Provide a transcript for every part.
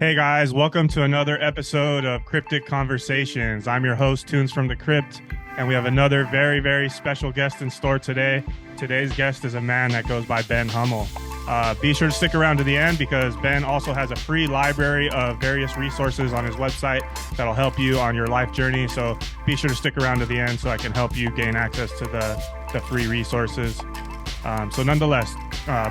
Hey guys, welcome to another episode of Cryptic Conversations. I'm your host, Tunes from the Crypt, and we have another very, very special guest in store today. Today's guest is a man that goes by Ben Hummell. Be sure to stick around to the end because Ben also has a free library of various resources on his website that'll help you on your life journey. So be sure to stick around to the end so I can help you gain access to the free resources. Nonetheless,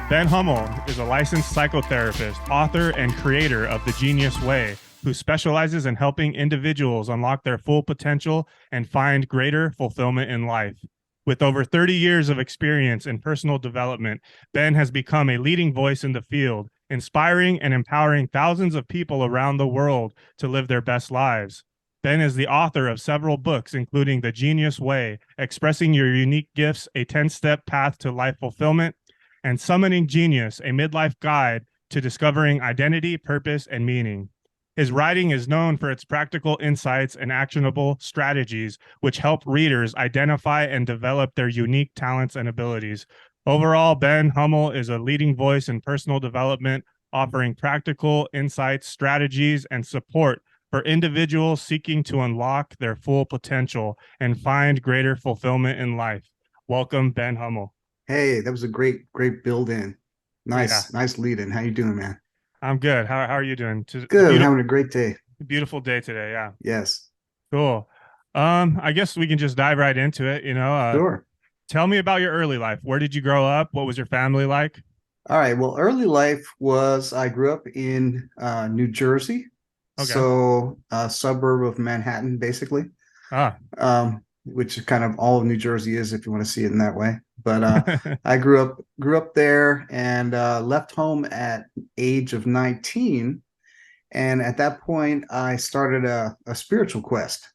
Ben Hummell is a licensed psychotherapist, author, and creator of The Genius Way, who specializes in helping individuals unlock their full potential and find greater fulfillment in life. With over 30 years of experience in personal development, Ben has become a leading voice in the field, inspiring and empowering thousands of people around the world to live their best lives. Ben is the author of several books, including The Genius Way, Expressing Your Unique Gifts, a 10-Step Path to Life Fulfillment, and Summoning Genius, a midlife guide to discovering identity, purpose, and meaning. His writing is known for its practical insights and actionable strategies, which help readers identify and develop their unique talents and abilities. Overall, Ben Hummell is a leading voice in personal development, offering practical insights, strategies, and support for individuals seeking to unlock their full potential and find greater fulfillment in life. Welcome, Ben Hummell. Hey, that was a great build in. Yeah, Nice lead in. How you doing, man? I'm good. How are you doing? It's a Good. I'm beautiful having a great day. beautiful day today. Yeah, Yes. cool. I guess we can just dive right into it. Sure. Tell me about your early life. Where did you grow up? What was your family like? All right. Well, early life was I grew up in New Jersey, Okay. so a suburb of Manhattan, basically, Ah. which is kind of all of New Jersey is, if you want to see it in that way. But I grew up there and left home at age of 19, and at that point, I started a spiritual quest.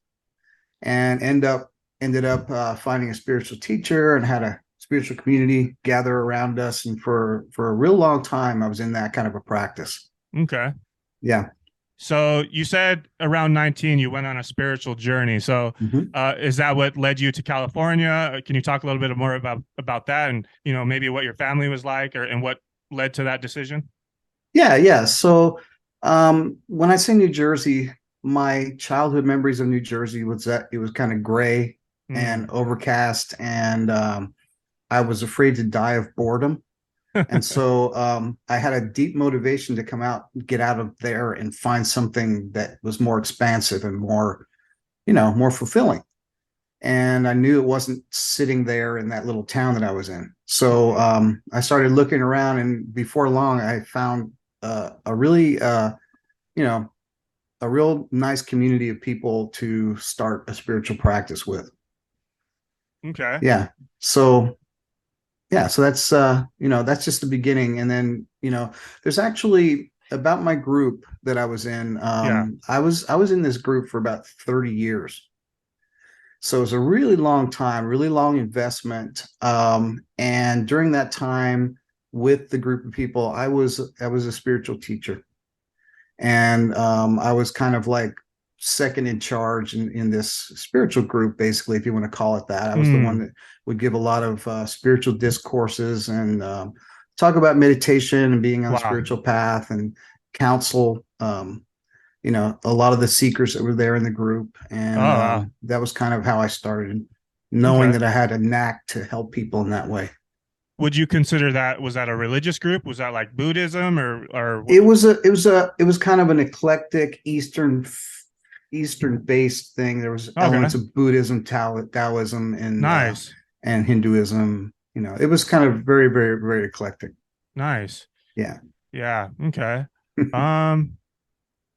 And ended up finding a spiritual teacher and had a spiritual community gather around us. And for a real long time, I was in that kind of a practice. Okay. Yeah. So you said around 19 you went on a spiritual journey. So Mhm. is that what led you to California? Can you talk a little bit more about that and maybe what your family was like or and what led to that decision? Yeah. So when I say New Jersey, my childhood memories of New Jersey was that it was kind of gray Mm. and overcast, and I was afraid to die of boredom. And so I had a deep motivation to come out, get out of there, and find something that was more expansive and more, more fulfilling. And I knew it wasn't sitting there in that little town that I was in. So Mm. I started looking around, and before long, I found a really, you know, a real nice community of people to start a spiritual practice with. Okay. Yeah. So so that's that's just the beginning. And then there's actually, about my group that I was in, Yeah. I was in this group for about 30 years, so it was a really long time, really long investment. And during that time with the group of people, I was a spiritual teacher, and I was kind of like second in charge in this spiritual group, basically, if you want to call it that. I was the one Mm. that would give a lot of spiritual discourses and talk about meditation and being on the Wow. spiritual path and counsel. A lot of the seekers that were there in the group, Oh, and wow. that was kind of how I started, knowing Okay. that I had a knack to help people in that way. Would you consider that was that a religious group? Was that like Buddhism or It was kind of an eclectic Eastern based thing. There was okay. elements of Buddhism, Taoism, Nice. and Hinduism. It was kind of very, very, very eclectic. Nice. Yeah. Yeah. Okay. Um,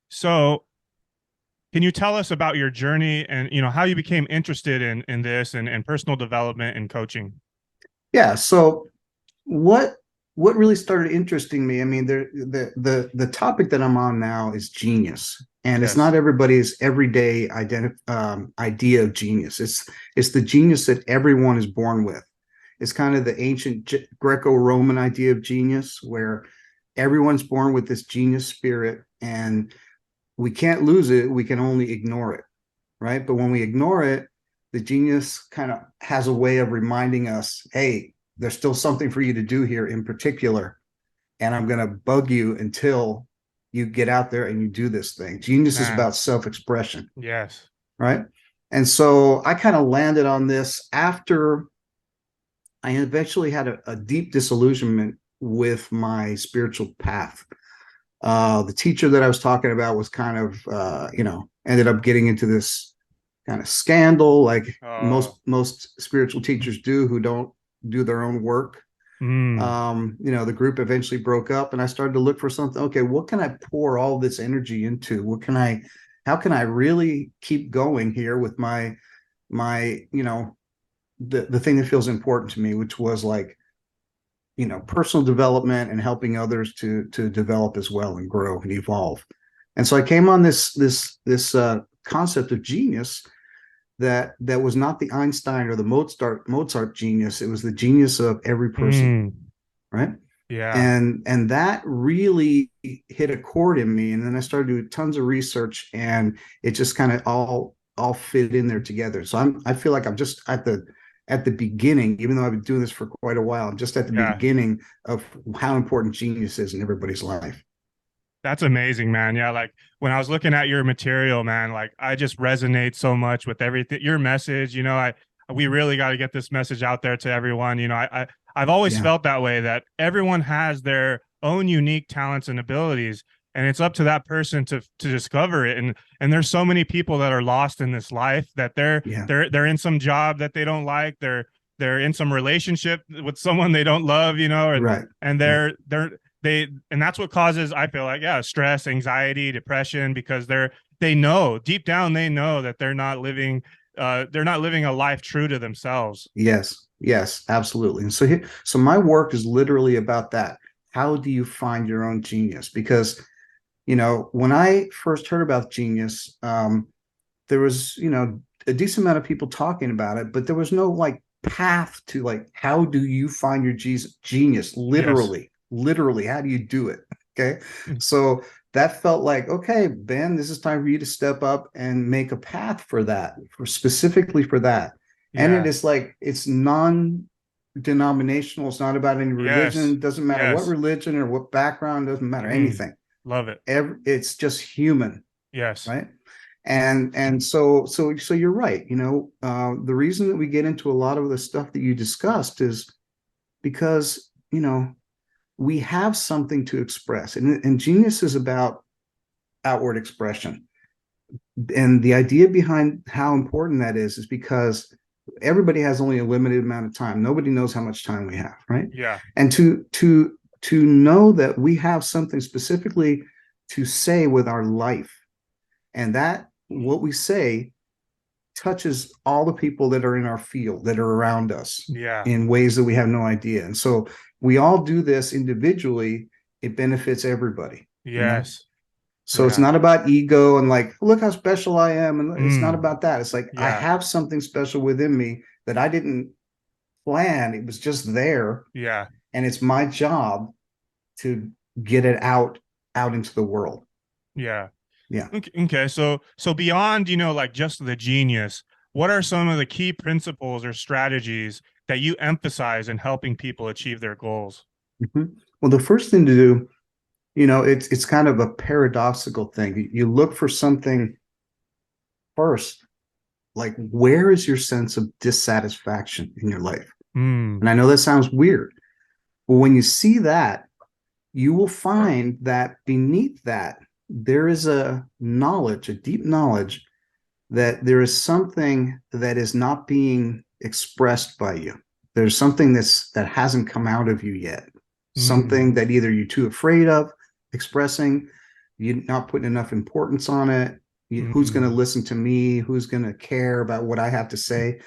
so can you tell us about your journey and how you became interested in this and personal development and coaching? Yeah. So what what really started interesting me? I mean, the topic that I'm on now is genius, and it's not Yes. everybody's everyday idea of genius. It's the genius that everyone is born with. It's kind of the ancient Greco-Roman idea of genius, where everyone's born with this genius spirit, and we can't lose it. We can only ignore it, right? But when we ignore it, the genius kind of has a way of reminding us, hey, there's still something for you to do here in particular, and I'm going to bug you until you get out there and you do this thing. Genius is Man. about self-expression, Yes. right? And so I kind of landed on this after I eventually had a deep disillusionment with my spiritual path. The teacher that I was talking about was kind of, ended up getting into this kind of scandal, like Oh. most spiritual teachers do, who don't do their own work. Mm. The group eventually broke up, and I started to look for something. Okay, what can I pour all this energy into? How can I really keep going here with my the thing that feels important to me, which was like, personal development and helping others to develop as well and grow and evolve. And so I came on this concept of genius that was not the Einstein or the Mozart genius. It was the genius of every person, Mm. right? Yeah. And that really hit a chord in me. And then I started doing tons of research, and it just kind of all fit in there together. So I feel like I'm just at the beginning, even though I've been doing this for quite a while. I'm just at the Yeah. beginning of how important genius is in everybody's life. That's amazing, man. Yeah, like when I was looking at your material, man, like I just resonate so much with everything. Your message, we really got to get this message out there to everyone. I've always Yeah, felt that way, that everyone has their own unique talents and abilities, and it's up to that person to discover it. And there's so many people that are lost in this life, that they're yeah, they're they're in some job that they don't like. They're in some relationship with someone they don't love, and right, and right. and that's what causes, I feel like, yeah, stress, anxiety, depression, because they know deep down, they know that they're not living a life true to themselves. Yes, yes, absolutely. And so my work is literally about that. How do you find your own genius? Because when I first heard about genius, there was a decent amount of people talking about it, but there was no like path to like how do you find your genius? Yes. Literally, how do you do it? Okay, so that felt like, okay, Ben, this is time for you to step up and make a path for that, for specifically for that. And it Yeah. is like it's non-denominational. It's not about any religion. Yes. It doesn't matter what Yes. religion or what background. It doesn't matter Mm. anything. Love it. It's just human, Yes. right? And so you're right. The reason that we get into a lot of the stuff that you discussed is because we have something to express, and genius is about outward expression. And the idea behind how important that is because everybody has only a limited amount of time. Nobody knows how much time we have, right? Yeah. And to know that we have something specifically to say with our life, and that what we say touches all the people that are in our field, that are around us, Yeah. in ways that we have no idea. And so we all do this individually. It benefits everybody, you know? Yes. So it's Yeah. not about ego and like, look how special I am. And it's not Mm. about that. It's like, I Yeah. have something special within me that I didn't plan. It was just there. Yeah. And it's my job to get it out into the world. Yeah. Yeah. Okay. So beyond, like just the genius, what are some of the key principles or strategies that you emphasize in helping people achieve their goals? Mhm. Well, the first thing to do, it's kind of a paradoxical thing. You look for something first, like where is your sense of dissatisfaction in your life? Mm. And I know that sounds weird, but when you see that, you will find that beneath that, there is a deep knowledge that there is something that is not being expressed by you. There's something that hasn't come out of you yet. Mm. Something that either you're too afraid of expressing, you're not putting enough importance on it. Who's going to Mm. listen to me? Who's going to care about what I have to say?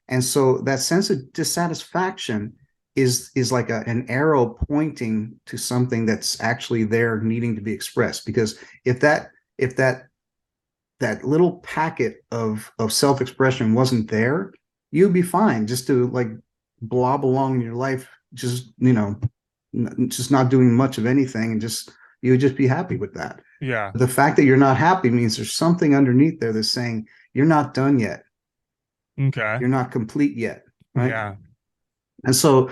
And so that sense of dissatisfaction is like an arrow pointing to something that's actually there needing to be expressed. Because if that little packet of self-expression wasn't there, you'd be fine just to like blob along in your life, just just not doing much of anything, and just you would just be happy with that. Yeah. The fact that you're not happy means there's something underneath there that's saying you're not done yet, Okay. you're not complete yet, right? Yeah. And so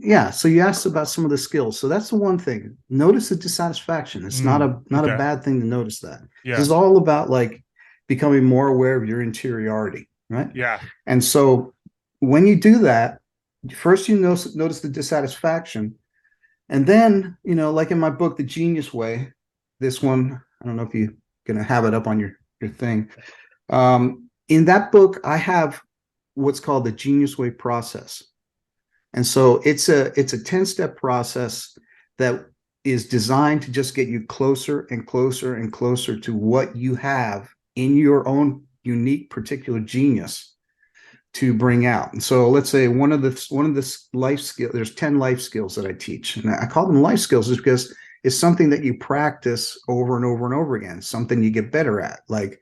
yeah, so you asked about some of the skills. So that's the one thing. Notice the dissatisfaction. It's not a Okay. bad thing to notice that. This Yeah. is all about like becoming more aware of your interiority, right? Yeah. And so when you do that, first you notice the dissatisfaction, and then like in my book, The Genius Way, this one, I don't know if you're gonna have it up on your thing. In that book, I have what's called the Genius Way process. And so it's a 10-step process that is designed to just get you closer and closer and closer to what you have in your own unique particular genius to bring out. And so let's say one of the life skills, there's 10 life skills that I teach. And I call them life skills is because it's something that you practice over and over and over again, something you get better at, like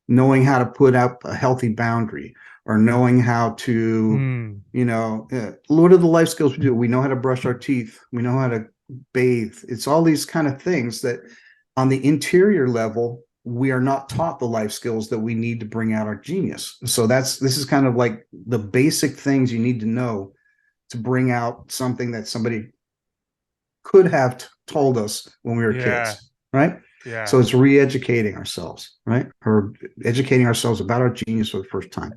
knowing how to put up a healthy boundary, or knowing how to, Mm. what are the life skills we do? We know how to brush our teeth. We know how to bathe. It's all these kind of things that on the interior level, we are not taught the life skills that we need to bring out our genius. So this is kind of like the basic things you need to know to bring out something that somebody could have told us when we were Yeah. kids, right? Yeah. So it's re-educating ourselves, right? Or educating ourselves about our genius for the first time.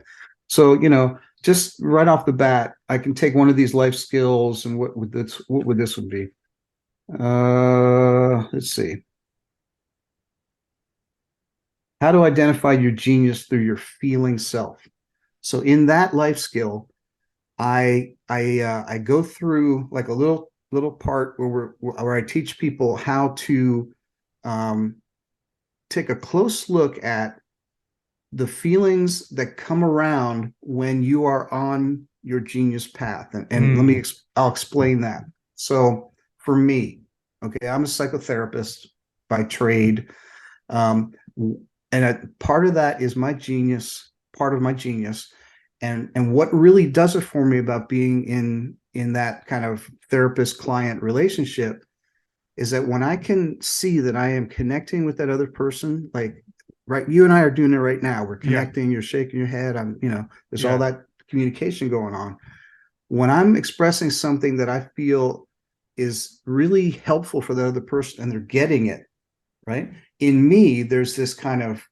So, just right off the bat, I can take one of these life skills, and what would this would be? Let's see. How to identify your genius through your feeling self. So in that life skill, I go through like a little part where I teach people how to um, take a close look at the feelings that come around when you are on your genius path. And Mm. I'll explain that. So for me, okay, I'm a psychotherapist by trade. Um, and part of that is my genius, part of my genius. And what really does it for me about being in that kind of therapist client relationship is that when I can see that I am connecting with that other person, like right, you and I are doing it right now. We're Yeah. connecting, you're shaking your head. There's all Yeah. that communication going on. When I'm expressing something that I feel is really helpful for the other person and they're getting it, right? In me, there's this kind of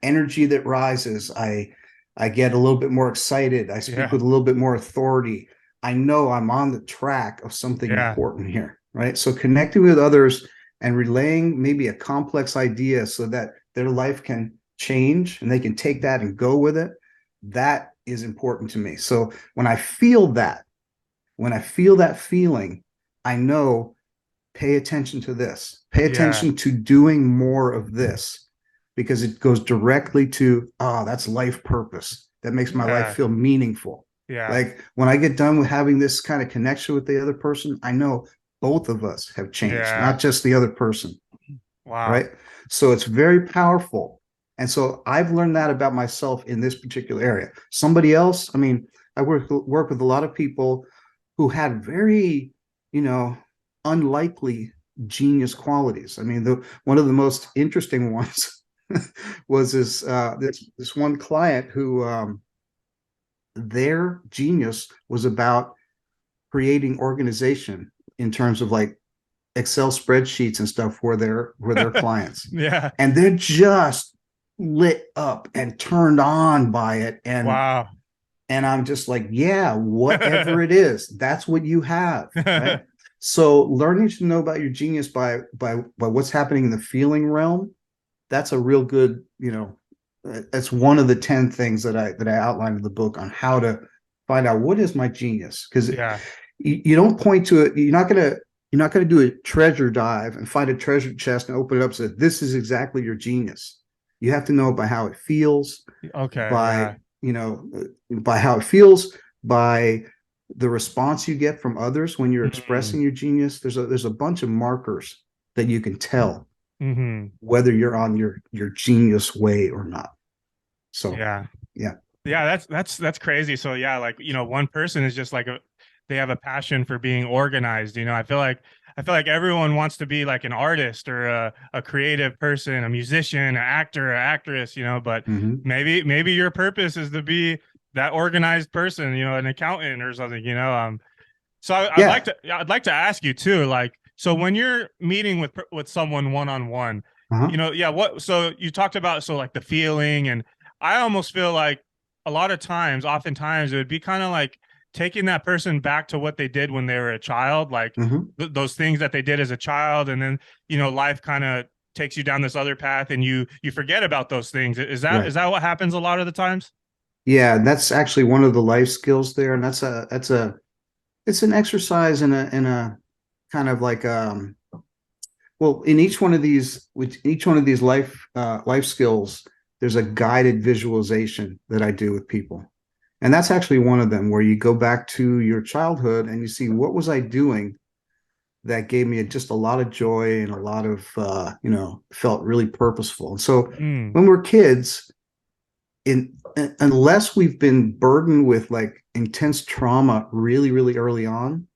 energy that rises. I get a little bit more excited. I speak Yeah. with a little bit more authority. I know I'm on the track of something Yeah. important here, right? So connecting with others and relaying maybe a complex idea so that their life can change and they can take that and go with it, that is important to me. So when I feel that feeling, I know, pay attention to this. Pay Yeah. attention to doing more of this because it goes directly to, that's life purpose. That makes my life Yeah. feel meaningful. Yeah. Like when I get done with having this kind of connection with the other person, I know both of us have changed, Yeah. not just the other person, Wow. right? So it's very powerful. And so I've learned that about myself in this particular area. Somebody else, I mean, I work with a lot of people who had very, you know, unlikely genius qualities. I mean, the one of the most interesting ones was this one client who their genius was about creating organization in terms of like Excel spreadsheets and stuff for their clients. Yeah. And they're just lit up and turned on by it. And Wow. I'm just like, yeah, whatever it is, that's what you have, right? So learning to know about your genius by what's happening in the feeling realm, that's a real good, that's one of the 10 things that I outlined in the book on how to find out what is my genius. Because Yeah. you don't point to it, you're not gonna do a treasure dive and find a treasure chest and open it up and say, this is exactly your genius. You have to know by how it feels, Okay. by Yeah. you know by how it feels, by the response you get from others when you're Mm. expressing your genius. There's a bunch of markers that you can tell Hmm. whether you're on your genius way or not. So Yeah. yeah. Yeah. That's crazy. So yeah, like, one person is just like they have a passion for being organized. I feel like everyone wants to be like an artist or a creative person, a musician, an actor, an actress, but Hmm. maybe your purpose is to be that organized person, an accountant or something, So Yeah. I'd like to ask you too, like, so when you're meeting with someone one on one, Uh-huh. yeah, so you talked about, so like the feeling, and I almost feel like a lot of times, oftentimes, it would be kind of like taking that person back to what they did when they were a child, like Hmm. those things that they did as a child, and then life kind of takes you down this other path, and you forget about those things. Right. Is that what happens a lot of the times? Yeah, that's actually one of the life skills there, and that's a it's an exercise in a kind of like well, in each one of these, with each one of these life skills, there's a guided visualization that I do with people. And that's actually one of them, where you go back to your childhood and you see, what was I doing that gave me just a lot of joy and a lot of felt really purposeful. And so Mm, when we're kids, in unless we've been burdened with like intense trauma really, really early on,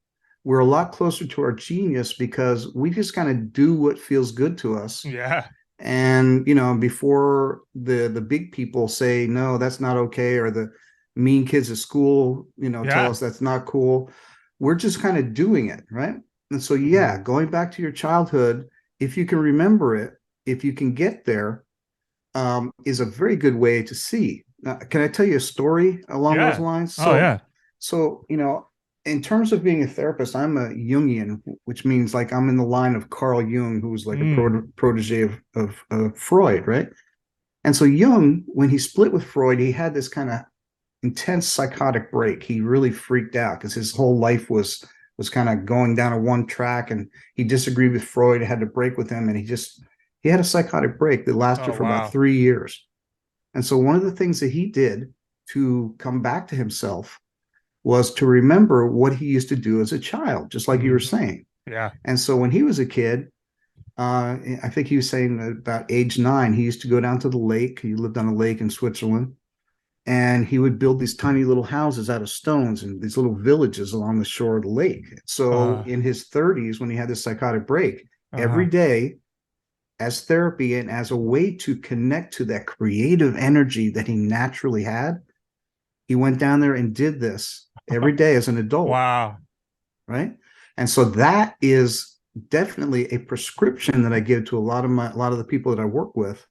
we're a lot closer to our genius because we just kind of do what feels good to us. yeah, And before the big people say no, that's not okay, or the mean kids at school tell yeah. us that's not cool, we're just kind of doing it, right? And so yeah, Mm, going back to your childhood, if you can remember it, if you can get there, is a very good way to see. Now, can I tell you a story along those yeah. lines? Oh So, yeah. so in terms of being a therapist, I'm a Jungian, which means like I'm in the line of Carl Jung, who was like a Mm. protege of Freud, right? And so Jung, when he split with Freud, he had this kind of intense psychotic break. He really freaked out because his whole life was kind of going down a one track, and he disagreed with Freud, had to break with him, and he had a psychotic break that lasted Oh for about wow. 3 years. And so one of the things that he did to come back to himself was to remember what he used to do as a child, just like you were Hmm. saying. Yeah. And so when he was a kid, I think he was saying about age 9, he used to go down to the lake. He lived on a lake in Switzerland, and he would build these tiny little houses out of stones and these little villages along the shore of the lake. So Uh. in his 30s, when he had this psychotic break, every Uh-huh. day as therapy and as a way to connect to that creative energy that he naturally had, he went down there and did this every day as an adult, Wow. right? And so that is definitely a prescription that I give to a lot of the people that I work with,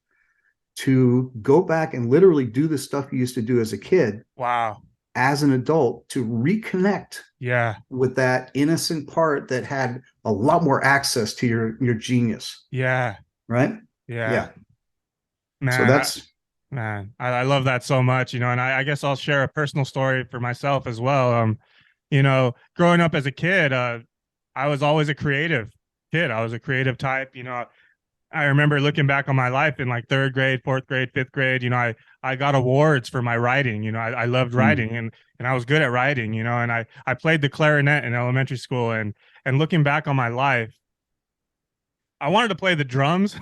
to go back and literally do the stuff you used to do as a kid Wow. as an adult, to reconnect Yeah. with that innocent part that had a lot more access to your genius, Yeah. right? Yeah. Yeah. So Man, that's I love that so much, and I guess I'll share a personal story for myself as well. Growing up as a kid, I was always a creative kid. I was a creative type. I remember looking back on my life in like third grade, fourth grade, fifth grade. I got awards for my writing. I loved mm, writing, and I was good at writing. And I played the clarinet in elementary school, and looking back on my life, I wanted to play the drums.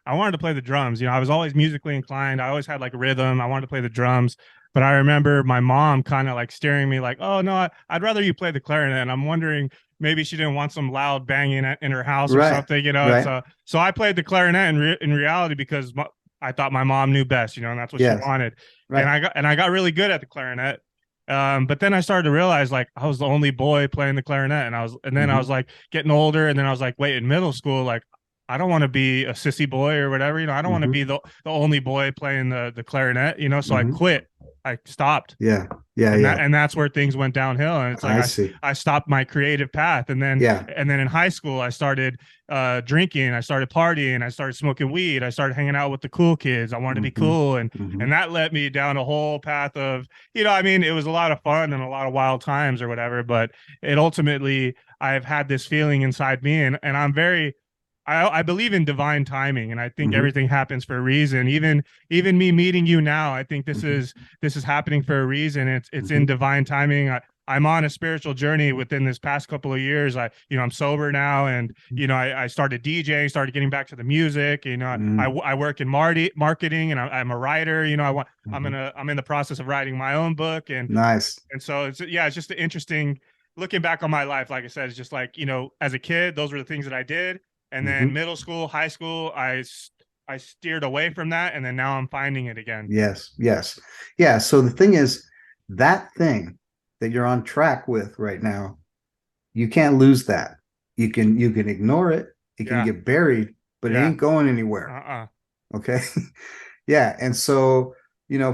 I wanted to play the drums. I was always musically inclined. I always had like rhythm. I wanted to play the drums. But I remember my mom kind of like steering me like, "Oh no, I'd rather you play the clarinet." And I'm wondering, maybe she didn't want some loud banging in her house or right, something. It's right, so I played the clarinet in reality because I thought my mom knew best, and that's what she yes, wanted. And right, I got really good at the clarinet. But then I started to realize like I was the only boy playing the clarinet, and then I was mm-hmm, like getting older, and then I was like, wait, in middle school, like I don't want to be a sissy boy or whatever. I don't want to mm-hmm, be the only boy playing the clarinet. So I mm-hmm. quit. I stopped, Yeah, yeah, yeah. and that's where things went downhill. And it's like I see. I stopped my creative path, Yeah. and then in high school I started drinking, I started partying, I started smoking weed, I started hanging out with the cool kids. I wanted to be Mm-hmm, cool, mm-hmm, and that led me down a whole path of I mean, it was a lot of fun and a lot of wild times or whatever, but it ultimately I've had this feeling inside me, and I'm very I believe in divine timing, and I think mm-hmm, everything happens for a reason. Even me meeting you now, I think mm-hmm, this is happening for a reason. It's mm-hmm, in divine timing. I'm on a spiritual journey within this past couple of years. I'm sober now, and I started DJing, started getting back to the music. mm-hmm, I work in marketing, and I'm a writer. mm-hmm. I'm in the process of writing my own book, Nice. and so it's just interesting looking back on my life. Like I said, it's just like, as a kid, those were the things that I did. And then Mm-hmm. middle school, high school, I steered away from that. And then now I'm finding it again. Yes, yes. Yeah. So the thing is, that thing that you're on track with right now, you can't lose that. You can ignore it. It can Yeah. get buried, but it Yeah. ain't going anywhere. Uh-uh. Okay. Yeah. And so,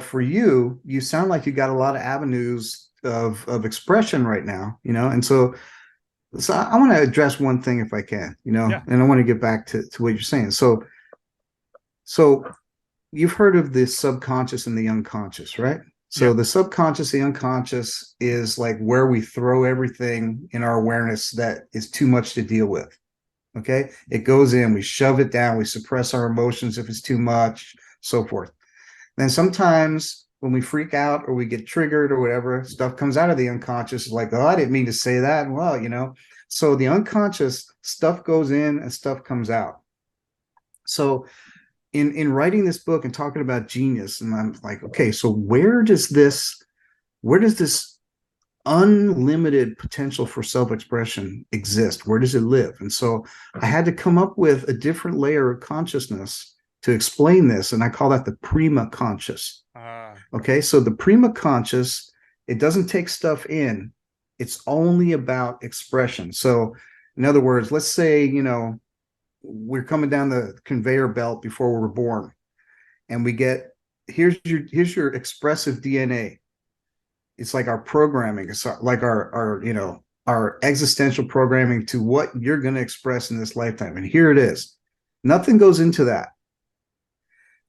for you, you sound like you got a lot of avenues of expression right now, and so I want to address one thing if I can, Yeah. and I want to get back to what you're saying. So you've heard of the subconscious and the unconscious, right? So Yep. the subconscious, the unconscious is like where we throw everything in our awareness that is too much to deal with. Okay. It goes in, we shove it down, we suppress our emotions if it's too much, so forth. Then sometimes when we freak out or we get triggered or whatever, stuff comes out of the unconscious, like, oh, I didn't mean to say that. Well, so the unconscious stuff goes in and stuff comes out. So in writing this book and talking about genius, and I'm like, okay, so where does this unlimited potential for self-expression exist? Where does it live? And so I had to come up with a different layer of consciousness to explain this, and I call that the prima conscious. Okay, so the prima conscious, it doesn't take stuff in, it's only about expression. So in other words, let's say we're coming down the conveyor belt before we were born, and we get, here's your expressive DNA. It's like our programming. It's like our existential programming to what you're going to express in this lifetime. And here it is. Nothing goes into that.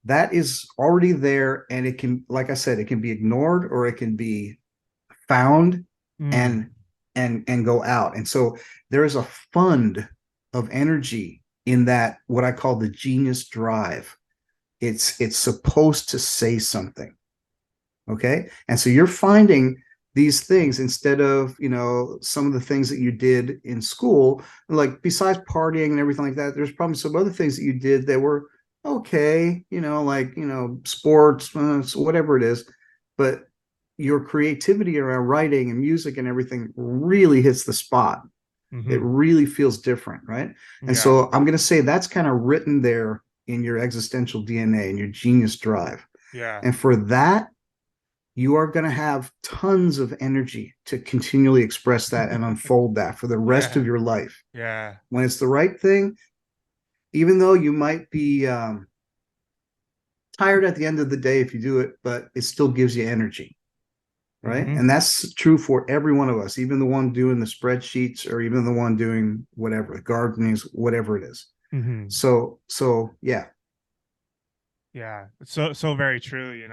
That is already there, and it can, like I said, it can be ignored or it can be found Mm. and and go out. And so there is a fund of energy in that, what I call the genius drive. It's supposed to say something. Okay. And so you're finding these things instead of, some of the things that you did in school, like besides partying and everything like that, there's probably some other things that you did that were okay, like, sports, whatever it is. But your creativity around writing and music and everything really hits the spot. It Mm-hmm. really feels different. Right. And Yeah. so I'm going to say that's kind of written there in your existential DNA and your genius drive. Yeah. And for that, you are going to have tons of energy to continually express that and unfold that for the rest of Yeah. your life. Yeah. When it's the right thing, even though you might be tired at the end of the day if you do it, but it still gives you energy, right? Mm-hmm. And that's true for every one of us, even the one doing the spreadsheets or even the one doing whatever, gardening, whatever it is. Mm-hmm. So yeah. Yeah. So very true,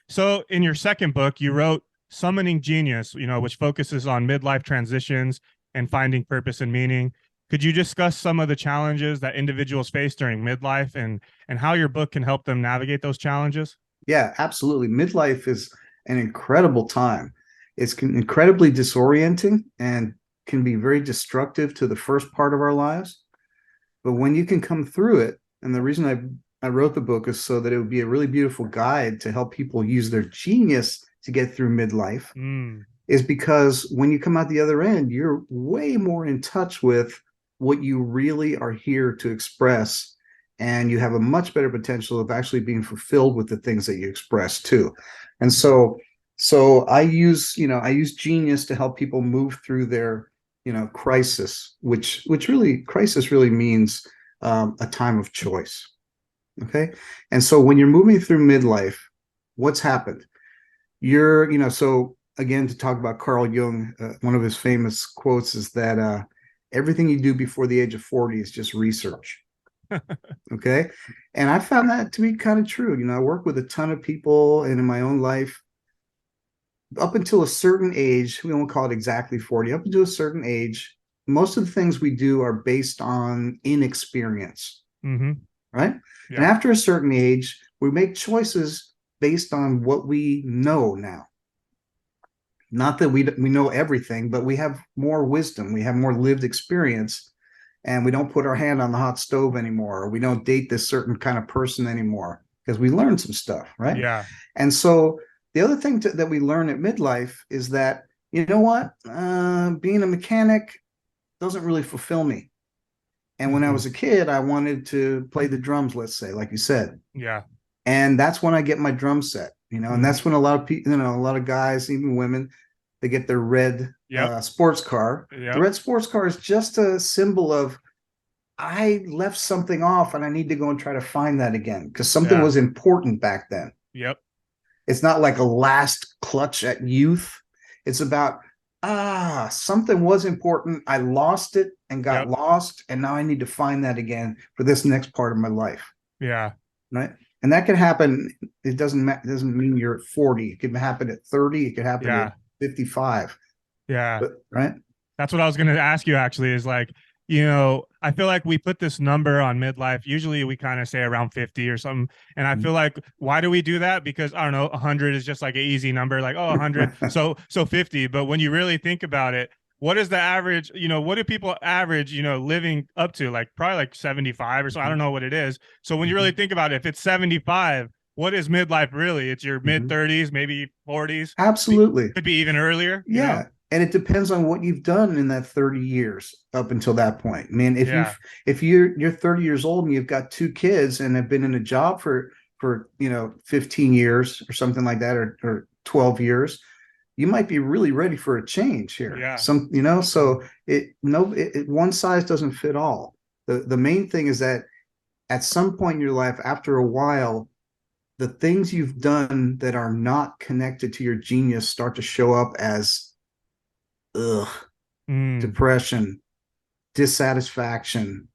So in your second book, you wrote Summoning Genius, which focuses on midlife transitions and finding purpose and meaning. Could you discuss some of the challenges that individuals face during midlife and how your book can help them navigate those challenges? Yeah, absolutely. Midlife is an incredible time. It's incredibly disorienting and can be very destructive to the first part of our lives. But when you can come through it, and the reason I wrote the book is so that it would be a really beautiful guide to help people use their genius to get through midlife, Mm. is because when you come out the other end, you're way more in touch with what you really are here to express. And you have a much better potential of actually being fulfilled with the things that you express too. And so I use genius to help people move through their, crisis, which really, crisis really means a time of choice. Okay. And so when you're moving through midlife, what's happened? So again, to talk about Carl Jung, one of his famous quotes is that everything you do before the age of 40 is just research. Okay. And I found that to be kind of true. I work with a ton of people, and in my own life, up until a certain age, we won't call it exactly 40, up until a certain age, most of the things we do are based on inexperience. Mm-hmm. Right. And Yeah. after a certain age, we make choices based on what we know now. Not that we know everything, but we have more wisdom, we have more lived experience, and we don't put our hand on the hot stove anymore, or we don't date this certain kind of person anymore because we learned some stuff, right? Yeah. And so the other thing that we learn at midlife is that, you know what, being a mechanic doesn't really fulfill me. And when I Mm-hmm. was a kid, I wanted to play the drums, let's say, like you said. Yeah. And that's when I get my drum set. and that's when a lot of people, a lot of guys, even women, they get their red Yep. sports car. The Yep. red sports car is just a symbol of I left something off and I need to go and try to find that again because something Yeah. was important back then. Yep. It's not like a last clutch at youth. It's about, something was important. I lost it and got Yep. lost. And now I need to find that again for this next part of my life. Yeah. Right. And that can happen. It doesn't mean you're at 40. It can happen at 30. It could happen at Yeah. 55. Yeah. But right. That's what I was going to ask you actually is like, I feel like we put this number on midlife. Usually we kind of say around 50 or something. And I feel like, why do we do that? Because I don't know, 100 is just like an easy number, like, oh, 100. So 50. But when you really think about it, what is the average, what do people average, living up to? Like probably like 75 or so. I don't know what it is. So when you really think about it, if it's 75, what is midlife really? It's your mid 30s, maybe 40s. Absolutely. Could be even earlier. Yeah. And it depends on what you've done in that 30 years up until that point. I mean, Yeah. if you're 30 years old and you've got two kids and have been in a job for 15 years or something like that, or 12 years, you might be really ready for a change here. Yeah. So one size doesn't fit all. The main thing is that at some point in your life, after a while, the things you've done that are not connected to your genius start to show up as Mm. depression, dissatisfaction.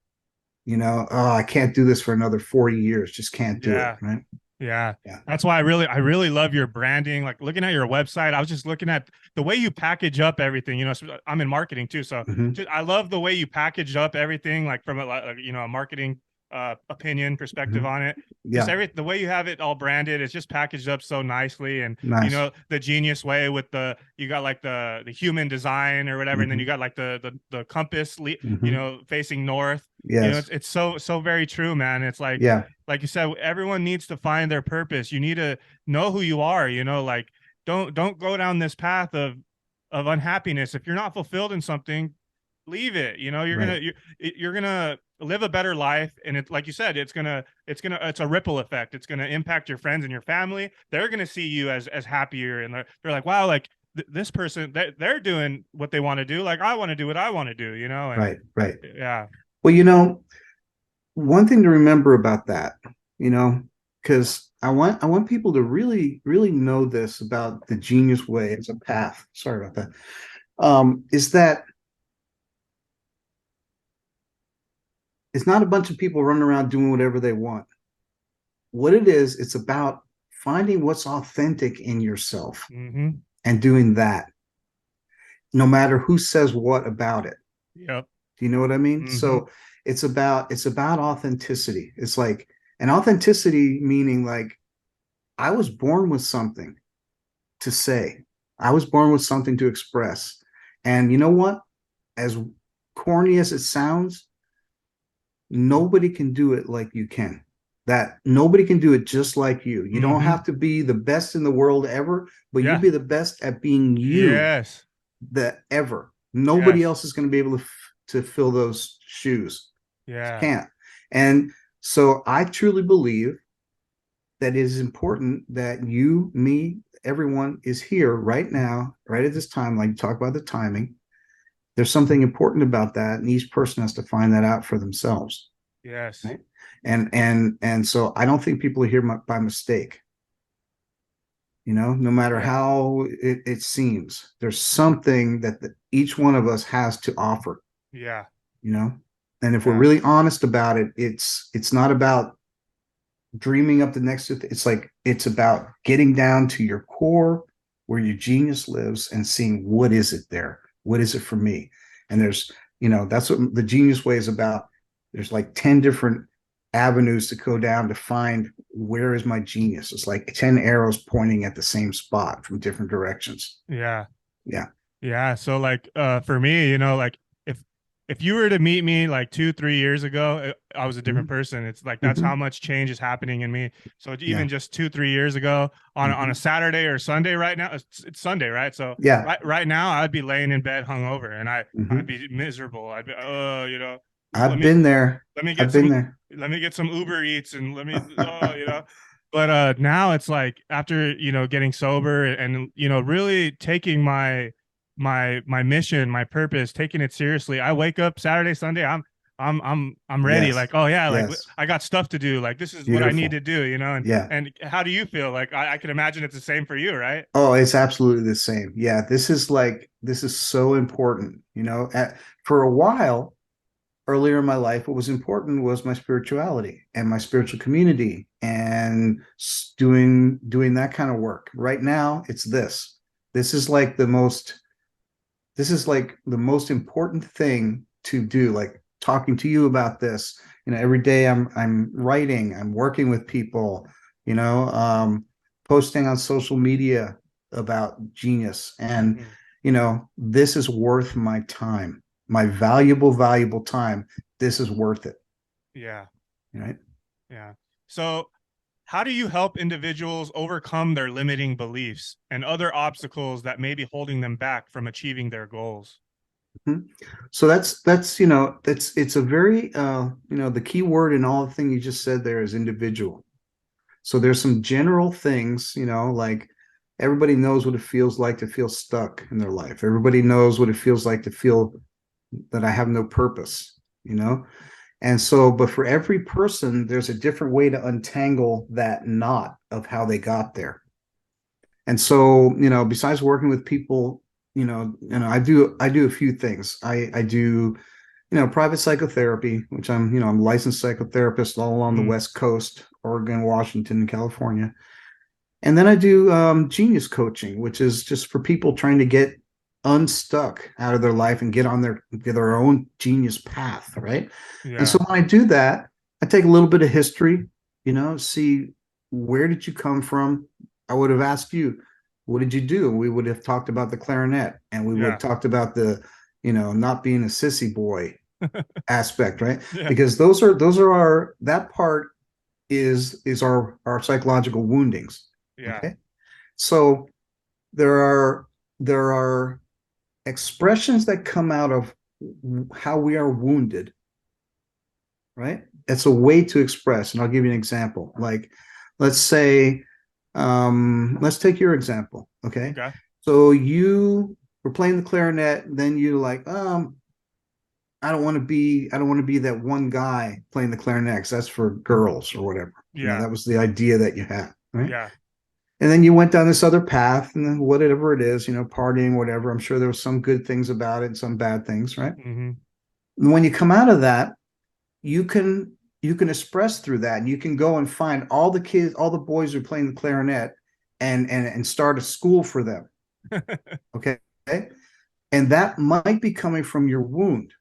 Oh, I can't do this for another 40 years. Just can't do it. Yeah. Right. Yeah. Yeah. That's why I really love your branding. Like looking at your website, I was just looking at the way you package up everything. I'm in marketing too, so I love the way you package up everything, like from a marketing opinion perspective on it. Just Yeah. the way you have it all branded, it's just packaged up so nicely, and Nice. the genius way with you got like the human design or whatever, and then you got like the compass, facing north. Yes. It's so very true, man. It's Yeah. like you said, everyone needs to find their purpose. You need to know who you are, like don't go down this path of unhappiness. If you're not fulfilled in something, leave it. Right. You're gonna live a better life, and it, like you said, it's a ripple effect. It's gonna impact your friends and your family. They're gonna see you as happier, and they're like, wow, like this person, they're doing what they want to do. Like I want to do what I want to do, and Right. Right. yeah. Well, one thing to remember about that, because I want people to really, really know this about the genius way as a path. Sorry about that. Is that it's not a bunch of people running around doing whatever they want. What it is, it's about finding what's authentic in yourself Mm-hmm. and doing that, no matter who says what about it. Yep. Do you know what I mean? Mm-hmm. So it's about authenticity. It's like an authenticity meaning like I was born with something to say. I was born with something to express. And you know what? As corny as it sounds, nobody can do it like you can. That nobody can do it just like you. You don't Mm-hmm. have to be the best in the world ever, but you Yeah. be the best at being you Yes. that ever. Nobody Yes. else is going to be able to fill those shoes. Yeah. Can't. And so I truly believe that it is important that you, me, everyone is here right now, right at this time. Like you talk about the timing. There's something important about that, and each person has to find that out for themselves. Yes. Right. And so I don't think people are here by mistake. No matter Yeah. how it seems, there's something that each one of us has to offer. Yeah. And if we're Yeah. really honest about it, it's not about dreaming up the next. It's like it's about getting down to your core where your genius lives and seeing what is it there. What is it for me? And that's what the genius way is about. There's like 10 different avenues to go down to find where is my genius. It's like 10 arrows pointing at the same spot from different directions. Yeah. Yeah. Yeah. So like for me, like if you were to meet me like 2-3 years ago, I was a different person. It's like that's how much change is happening in me. So even just 2-3 years ago on a Saturday or Sunday right now, it's Sunday, right? So Yeah. right now I'd be laying in bed hungover and I'd be miserable. I'd be let I've me been there. let me I've get been some there. let me get some Uber Eats and let me but now it's like after getting sober and really taking my mission, my purpose, taking it seriously. I wake up Saturday, Sunday, I'm ready. Yes. Like, oh yeah, like Yes. I got stuff to do. Like this is what I need Beautiful. to do, and Yeah. and how do you feel? Like I can imagine it's the same for you, right? Oh, it's absolutely the same. Yeah, this is so important. For a while earlier in my life, what was important was my spirituality and my spiritual community and doing that kind of work. Right now, it's this. This is like the most this is like the most important thing to do, like talking to you about this. Every day I'm writing, I'm working with people, you know, posting on social media about genius. And, Mhm. this is worth my time, my valuable, valuable time. This is worth it. Yeah, Right. yeah. So how do you help individuals overcome their limiting beliefs and other obstacles that may be holding them back from achieving their goals? Mhm. So it's a very the key word in all the thing you just said there is individual. So there's some general things, like everybody knows what it feels like to feel stuck in their life. Everybody knows what it feels like to feel that I have no purpose, you know? And so, but for every person, there's a different way to untangle that knot of how they got there. And so, besides working with people, I do a few things. I do, private psychotherapy, which I'm a licensed psychotherapist all along the Mm, West Coast, Oregon, Washington, and California. And then I do genius coaching, which is just for people trying to get unstuck out of their life and get their own genius path, right? And so yeah, when I do that, I take a little bit of history, see where did you come from? I would have asked you, what did you do? We would have talked about the clarinet, and we would yeah, have talked about the, not being a sissy boy aspect, right? yeah, Because those are our that part is our psychological woundings. yeah, Okay. So there are expressions that come out of how we are wounded, right? It's a way to express. And I'll give you an example. Like, let's say, let's take your example. Okay. okay, So you were playing the clarinet, then you like, I don't want to be that one guy playing the clarinet because that's for girls or whatever. yeah, That was the idea that you had, right? yeah, And then you went down this other path, and then whatever it is, partying, whatever. I'm sure there was some good things about it and some bad things, right? hmm, And when you come out of that, you can express through that, and you can go and find all the kids, all the boys who are playing the clarinet, and start a school for them. Okay, and that might be coming from your wound.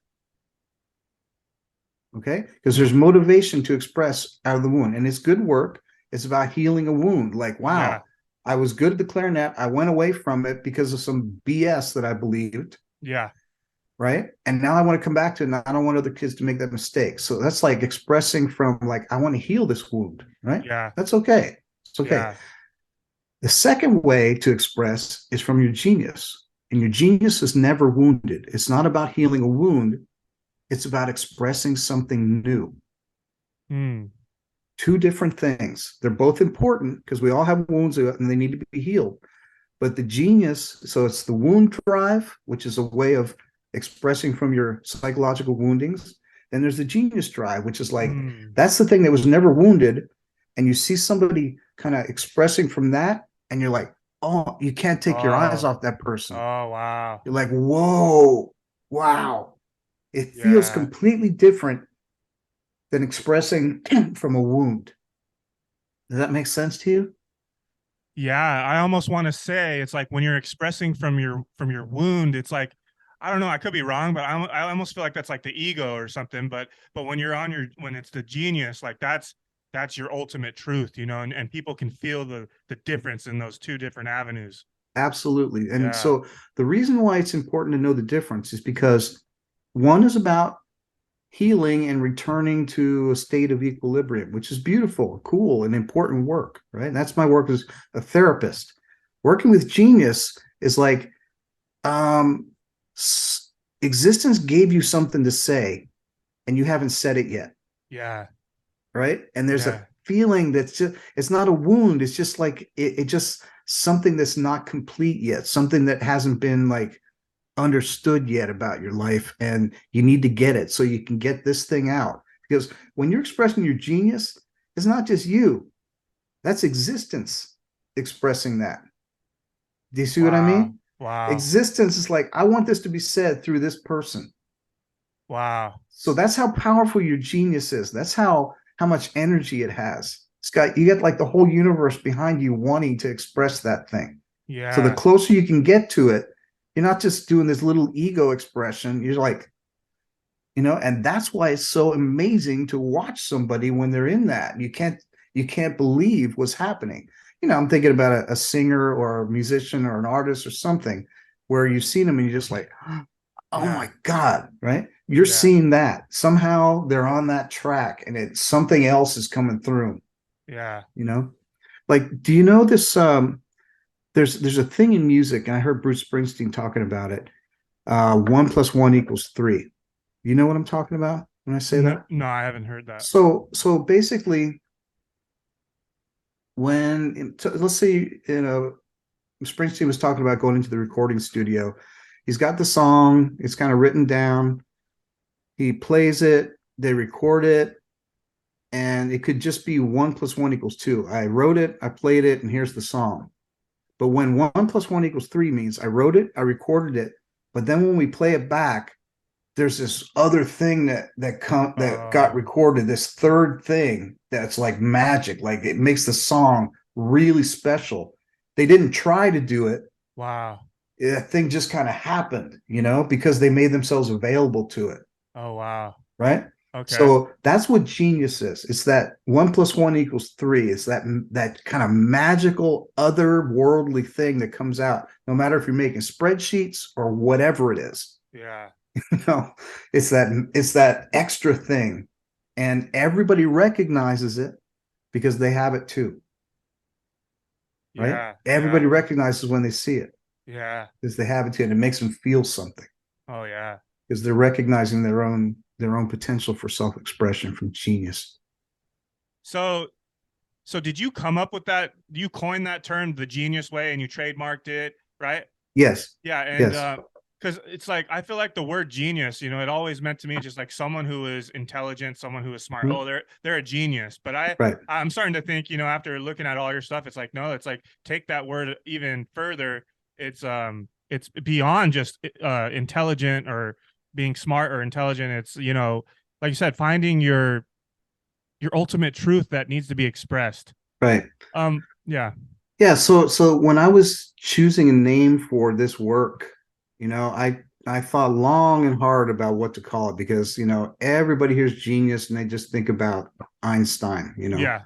Okay, because there's mm, motivation to express out of the wound, and it's good work. It's about healing a wound. Like, yeah, wow, I was good at the clarinet. I went away from it because of some BS that I believed, yeah, right? And now I want to come back to it, and I don't want other kids to make that mistake. So that's like expressing from, like, I want to heal this wound, right? yeah, That's okay. It's okay. yeah, The second way to express is from your genius. And your genius is never wounded. It's not about healing a wound, it's about expressing something new. mm, Two different things. They're both important because we all have wounds and they need to be healed. But the genius, so it's the wound drive, which is a way of expressing from your psychological woundings. Then there's the genius drive, which is like, mm, that's the thing that was never wounded. And you see somebody kind of expressing from that, and you're like, oh, you can't take your eyes oh, off that person. oh, wow, You're like, whoa, wow. It feels yeah, completely different than expressing from a wound. Does that make sense to you? yeah. I almost want to say it's like when you're expressing from your wound, it's like I don't know. I could be wrong, but I almost feel like that's like the ego or something. But when you're on your when it's the genius, like that's your ultimate truth, and people can feel the difference in those two different avenues. Absolutely. And Yeah. so the reason why it's important to know the difference is because one is about healing and returning to a state of equilibrium, which is beautiful, cool, and important work, right? And that's my work as a therapist. Working with genius is like, um, existence gave you something to say and you haven't said it yet, Yeah. right? And there's a Yeah. feeling that's just, it's not a wound. It's just like it just something that's not complete yet, something that hasn't been like understood yet about your life, and you need to get it so you can get this thing out. Because when you're expressing your genius, it's not just you, that's existence expressing that. Do you see what I Wow. mean? Wow. Existence is like, I want this to be said through this person. Wow. So that's how powerful your genius is. That's how much energy it has. It's got, you get like the whole universe behind you wanting to express that thing. So the Yeah. closer you can get to it, you're not just doing this little ego expression. You're like, and that's why it's so amazing to watch somebody when they're in that. You can't believe what's happening. I'm thinking about a singer or a musician or an artist or something where you've seen them and you're just like, oh Yeah. my God, right? You're Yeah. seeing that. Somehow they're on that track and it's something else is coming through, Yeah. you know? Like, do you know this? There's a thing in music, and I heard Bruce Springsteen talking about it. 1 + 1 = 3. You know what I'm talking about when I say No, that? no, I haven't heard that. So basically, let's say Springsteen was talking about going into the recording studio. He's got the song, it's kind of written down. He plays it, they record it, and it could just be 1 + 1 = 2. I wrote it, I played it, and here's the song. But when 1 + 1 = 3 means I wrote it, I recorded it, but then when we play it back, there's this other thing that got Oh, recorded, this third thing that's like magic, like it makes the song really special. They didn't try to do it. wow. That thing just kind of happened, because they made themselves available to it, Oh, wow. right? Okay. So that's what genius is. It's that 1 + 1 = 3. It's that kind of magical otherworldly thing that comes out, no matter if you're making spreadsheets or whatever it is. Yeah. No, it's that extra thing, and everybody recognizes it because they have it too, right? Yeah. Everybody Yeah. recognizes when they see it Yeah. because they have it too, and it makes them feel something Oh, yeah. because they're recognizing their own potential for self-expression from genius. So, so did you come up with that? You coined that term, the genius way, and you trademarked it, right? Yes, Yeah, and yes, because it's like I feel like the word genius, it always meant to me just like someone who is intelligent, someone who is smart. mhm, Oh, they're a genius. But right, I'm starting to think, after looking at all your stuff, it's like no, it's like take that word even further. It's beyond just intelligent or being smart or intelligent. It's like you said, finding your ultimate truth that needs to be expressed. right. Yeah, Yeah, so when I was choosing a name for this work, I thought long and hard about what to call it because, everybody hears genius and they just think about Einstein. yeah,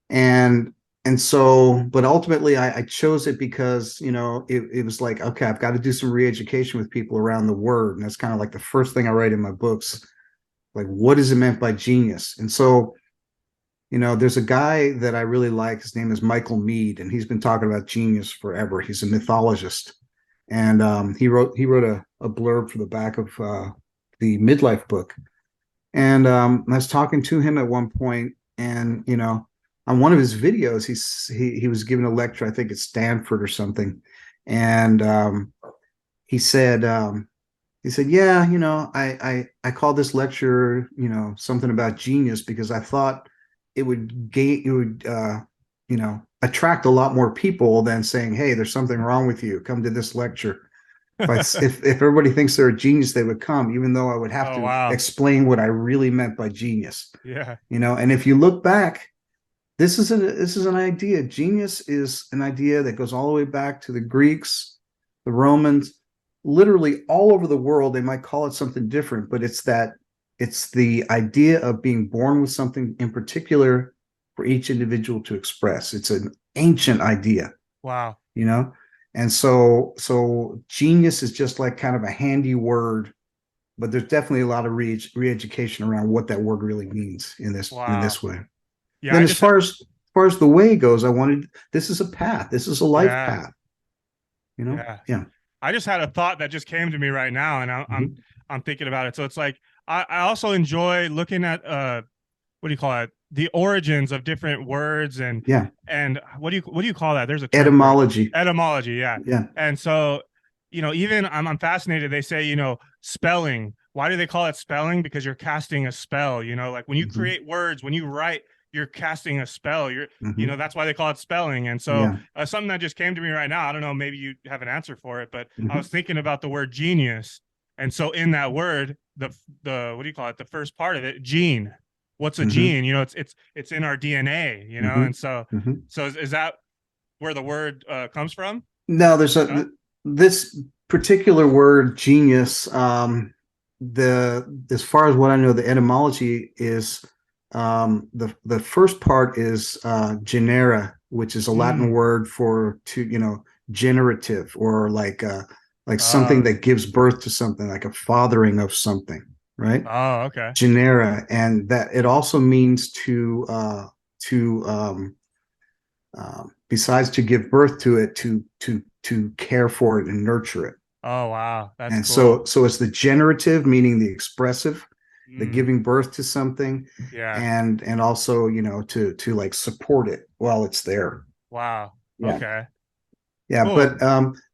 And so, but ultimately I chose it because, it was like, okay, I've got to do some re-education with people around the word. And that's kind of like the first thing I write in my books. Like, what is it meant by genius? And so there's a guy that I really like. His name is Michael Mead, and he's been talking about genius forever. He's a mythologist, and he wrote a blurb for the back of the midlife book. And I was talking to him at one point, and on one of his videos, he was giving a lecture, I think at Stanford or something, and he said. He said, "Yeah, I called this lecture, something about genius because I thought it would attract a lot more people than saying, 'Hey, there's something wrong with you. Come to this lecture.' If everybody thinks they're a genius, they would come, even though I would have oh to wow, explain what I really meant by genius. yeah, And if you look back, this is an idea. Genius is an idea that goes all the way back to the Greeks, the Romans, literally all over the world. They might call it something different, but it's the idea of being born with something in particular for each individual to express. It's an ancient idea, wow, you know? And so genius is just like kind of a handy word, but there's definitely a lot of re-education around what that word really means in wow. this way. Yeah, Then I as just had, far as the way goes, I wanted, this is a path. This is a life yeah, path. yeah. Yeah. I just had a thought that just came to me right now, and Mhm. I'm thinking about it. So it's like I also enjoy looking at what do you call it? The origins of different words Yeah. and what do you call that? There's a term for it. Etymology. Etymology, yeah. Yeah. And so, even I'm fascinated. They say, spelling. Why do they call it spelling? Because you're casting a spell, like when you Hmm. create words, when you write, you're casting a spell. Hmm. That's why they call it spelling. And so, Yeah. something that just came to me right now, I don't know, maybe you have an answer for it, but I was Hmm. thinking about the word genius. And so in that word, what do you call it? The first part of it, gene. What's a Hmm. gene? It's in our DNA, Hmm. and so Hmm. is that where the word comes from? No, there's You know? this particular word genius. The as far as what I know, the etymology is the first part is genera, which is a Latin Mm. word for to generative, or like something Oh. that gives birth to something, like a fathering of something, right? Oh, okay. Genera, and that it also means to besides to give birth to it, to care for it and nurture it. Oh, wow. That's And cool. so it's the generative, meaning the expressive, the Mm. giving birth to something, Yeah. and also to like support it while it's there. Wow. Yeah. Okay. Yeah, Cool. but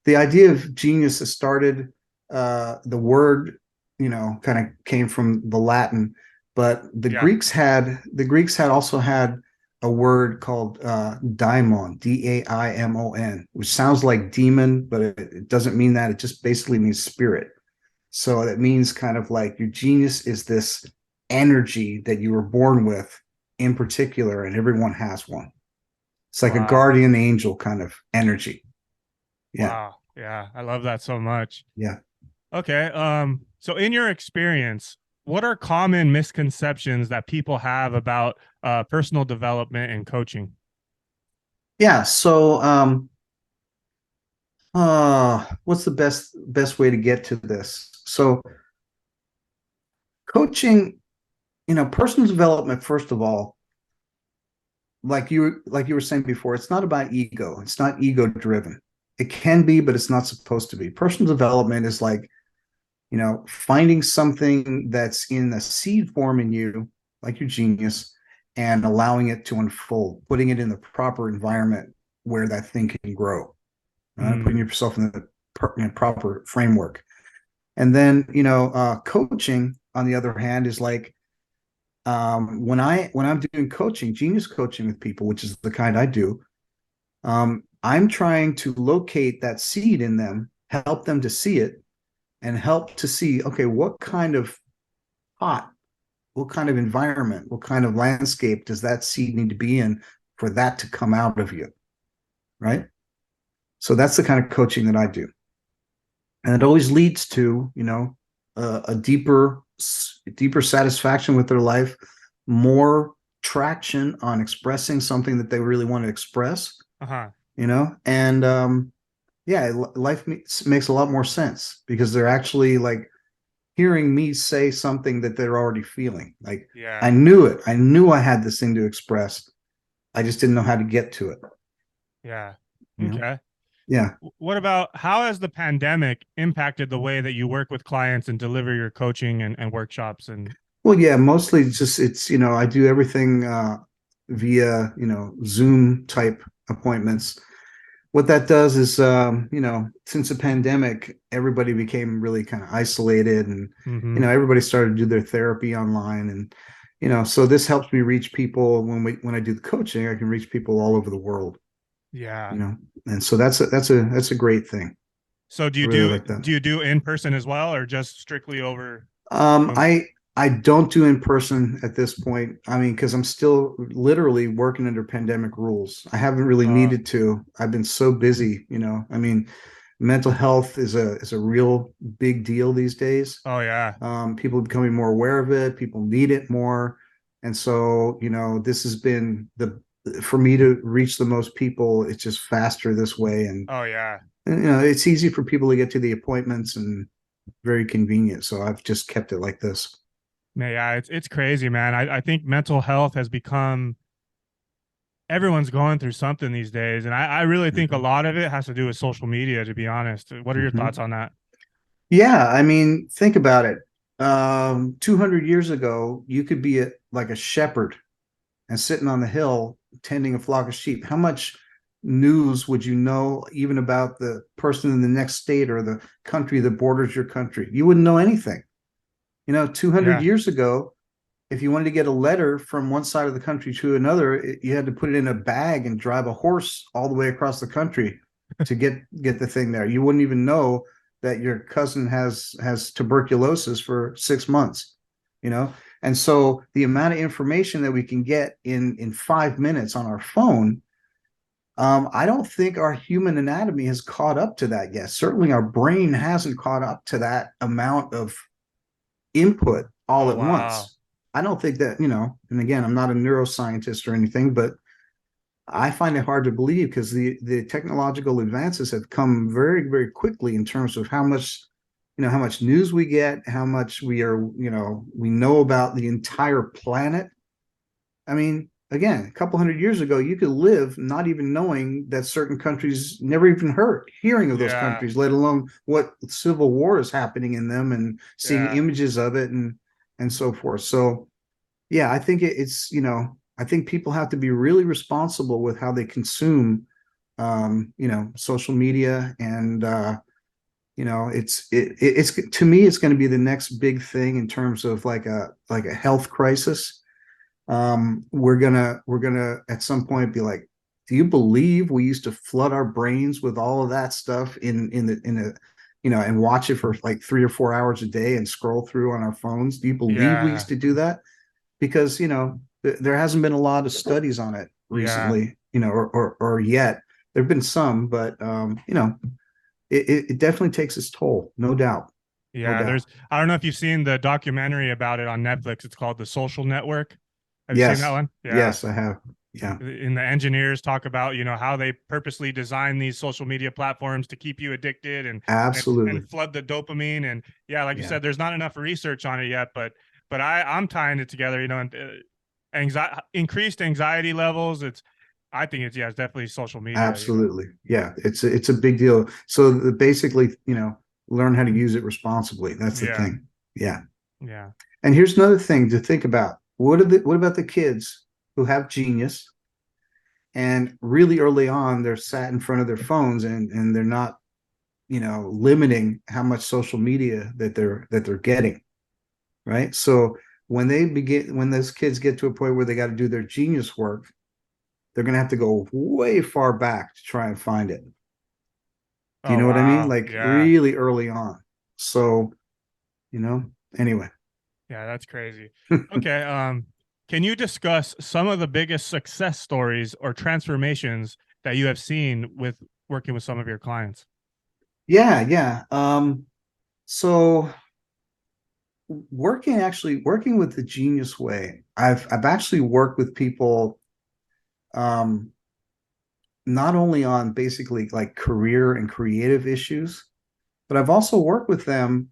the idea of genius has started. The word, kind of came from the Latin, but Yeah. The Greeks had also had a word called daimon, Daimon, which sounds like demon, but it doesn't mean that. It just basically means spirit. So that means kind of like your genius is this energy that you were born with in particular, and everyone has one. It's like a Wow. guardian angel kind of energy. Yeah. Wow. Yeah. I love that so much. Yeah. Okay. So in your experience, what are common misconceptions that people have about personal development and coaching? Yeah. So, what's the best way to get to this? So, coaching, personal development, first of all, like you were saying before, it's not about ego. It's not ego driven. It can be, but it's not supposed to be. Personal development is like, finding something that's in the seed form in you, like your genius, and allowing it to unfold, putting it in the proper environment where that thing can grow, putting Mm. yourself in the proper framework. And then, coaching, on the other hand, is like, when I'm doing coaching, genius coaching with people, which is the kind I do, I'm trying to locate that seed in them, help them to see it, and help to see, okay, what kind of pot, what kind of environment, what kind of landscape does that seed need to be in for that to come out of you, right? So that's the kind of coaching that I do, and it always leads to a deeper satisfaction with their life, more traction on expressing something that they really want to express, Uh-huh. and yeah, life makes a lot more sense because they're actually like hearing me say something that they're already feeling. Like, I Yeah. knew it. I knew I had this thing to express. I just didn't know how to get to it. Yeah. You know? Okay. Yeah. What about how has the pandemic impacted the way that you work with clients and deliver your coaching and workshops and Well, yeah, mostly it's I do everything via, Zoom type appointments. What that does is, since the pandemic, everybody became really kind of isolated, and, mm-hmm. everybody started to do their therapy online. And, so this helps me reach people when I do the coaching, I can reach people all over the world, Yeah. and so that's a great thing. So do I you really do like that. do you do in person as well or just strictly over Um, Zoom? I I don't do in person at this point. I mean, because I'm still literally working under pandemic rules. I haven't really Uh needed to. I've been so busy. I mean, mental health is a real big deal these days. oh yeah. People are becoming more aware of it. People need it more, and so this has been the for me to reach the most people. It's just faster this way, and Oh yeah. it's easy for people to get to the appointments and very convenient. So I've just kept it like this. Yeah, it's crazy, man. I think mental health has become everyone's going through something these days. And I really think a Mhm. lot of it has to do with social media, to be honest. What are your Mhm. thoughts on that? Yeah, I mean, think about it. 200 years ago, you could be like a shepherd and sitting on the hill tending a flock of sheep. How much news would you know even about the person in the next state or the country that borders your country? You wouldn't know anything. 200 Yeah. years ago, if you wanted to get a letter from one side of the country to another, you had to put it in a bag and drive a horse all the way across the country to get the thing there. You wouldn't even know that your cousin has tuberculosis for 6 months, you know. And so the amount of information that we can get in 5 minutes on our phone, I don't think our human anatomy has caught up to that yet. Certainly, our brain hasn't caught up to that amount of input all Oh, at wow. once. I don't think that, and again, I'm not a neuroscientist or anything, but I find it hard to believe because the technological advances have come very, very quickly in terms of how much news we get, how much we know about the entire planet. I mean, again, a couple hundred years ago, you could live not even knowing that certain countries, never even hearing of those Yeah. countries, let alone what civil war is happening in them and seeing Yeah. images of it and so forth. So yeah, I think I think people have to be really responsible with how they consume social media and it's to me it's going to be the next big thing in terms of like a health crisis. We're gonna at some point be like, do you believe we used to flood our brains with all of that stuff and watch it for like 3 or 4 hours a day and scroll through on our phones? Do you believe we Yeah. used to do that? Because there hasn't been a lot of studies on it Yeah. recently, or yet. There've been some, but it definitely takes its toll, no doubt, no Yeah. doubt. I don't know if you've seen the documentary about it on Netflix. It's called The Social Network. Have you seen that Yes, one? Yeah. yes, I have. Yeah, And the engineers talk about, how they purposely design these social media platforms to keep you addicted and absolutely. flood the dopamine. And yeah, like you Yeah, said, there's not enough research on it yet, but I'm tying it together, and increased anxiety levels. I think it's definitely social media. absolutely. Yeah, it's a big deal. So basically, learn how to use it responsibly. That's the Yeah. thing. Yeah. Yeah. And here's another thing to think about. What about the kids who have genius and really early on they're sat in front of their phones and they're not, limiting how much social media that they're getting, right? So when those kids get to a point where they got to do their genius work, they're going to have to go way far back to try and find it. Do you Oh, know what I mean? wow. Like Yeah. really early on. So, you know, anyway. Yeah, that's crazy. Okay. Can you discuss some of the biggest success stories or transformations that you have seen with working with some of your clients? Yeah, yeah. So working with the Genius Way, I've actually worked with people um not only on basically like career and creative issues, but I've also worked with them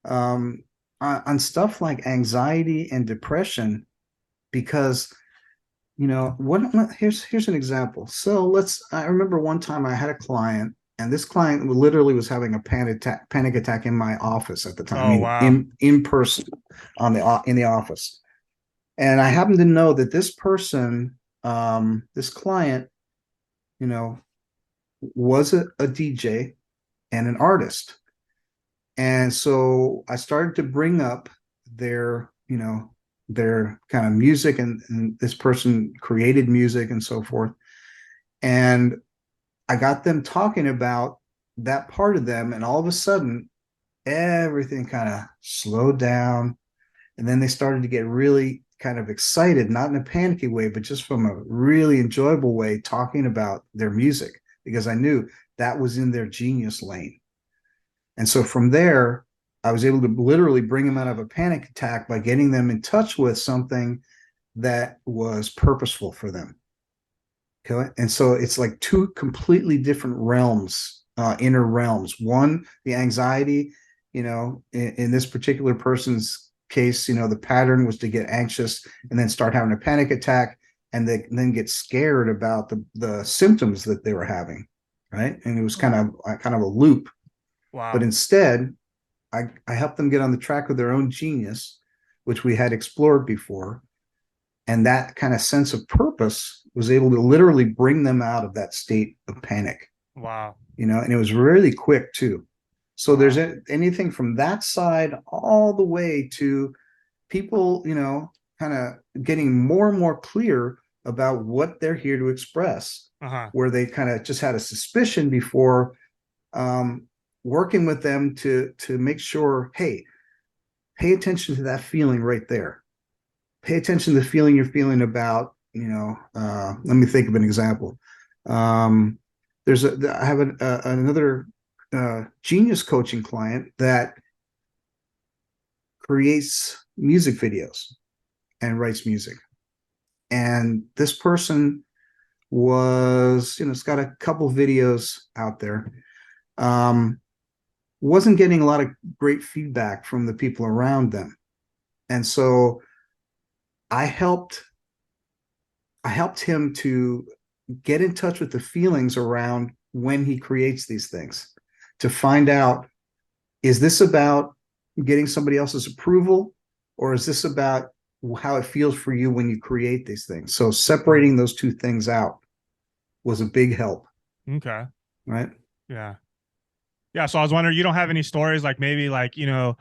um on stuff like anxiety and depression because here's an example. So I remember one time I had a client, and this client literally was having a panic attack in my office at the time. I Oh, mean, wow. in person in the office. And I happen to know that this person, this client, you know, was a DJ and an artist. And so I started to bring up their kind of music, and this person created music and so forth. And I got them talking about that part of them, and all of a sudden, everything kind of slowed down. And then they started to get really kind of excited, not in a panicky way, but just from a really enjoyable way, talking about their music because I knew that was in their genius lane. And so from there, I was able to literally bring them out of a panic attack by getting them in touch with something that was purposeful for them. Okay. And so it's like two completely different realms, inner realms. One, the anxiety, in this particular person's case, the pattern was to get anxious and then start having a panic attack and then get scared about the symptoms that they were having. Right. And it was kind of a loop. But Wow. instead, I helped them get on the track of their own genius, which we had explored before. And that kind of sense of purpose was able to literally bring them out of that state of panic, Wow. and it was really quick too. So there's Wow. anything from that side all the way to people, kind of getting more and more clear about what they're here to express, Uh-huh. where they kind of just had a suspicion before, um, working with them to make sure, hey, pay attention to that feeling right there. Pay attention to the feeling you're feeling about, let me think of an example. Um, I have another genius coaching client that creates music videos and writes music. And this person was, it's got a couple videos out there. Um, wasn't getting a lot of great feedback from the people around them. And so I helped I helped him to get in touch with the feelings around when he creates these things, to find out, is this about getting somebody else's approval, or is this about how it feels for you when you create these things? So separating those two things out was a big help. Okay. Right. Yeah. Yeah. So I was wondering, you don't have any stories like maybe like, a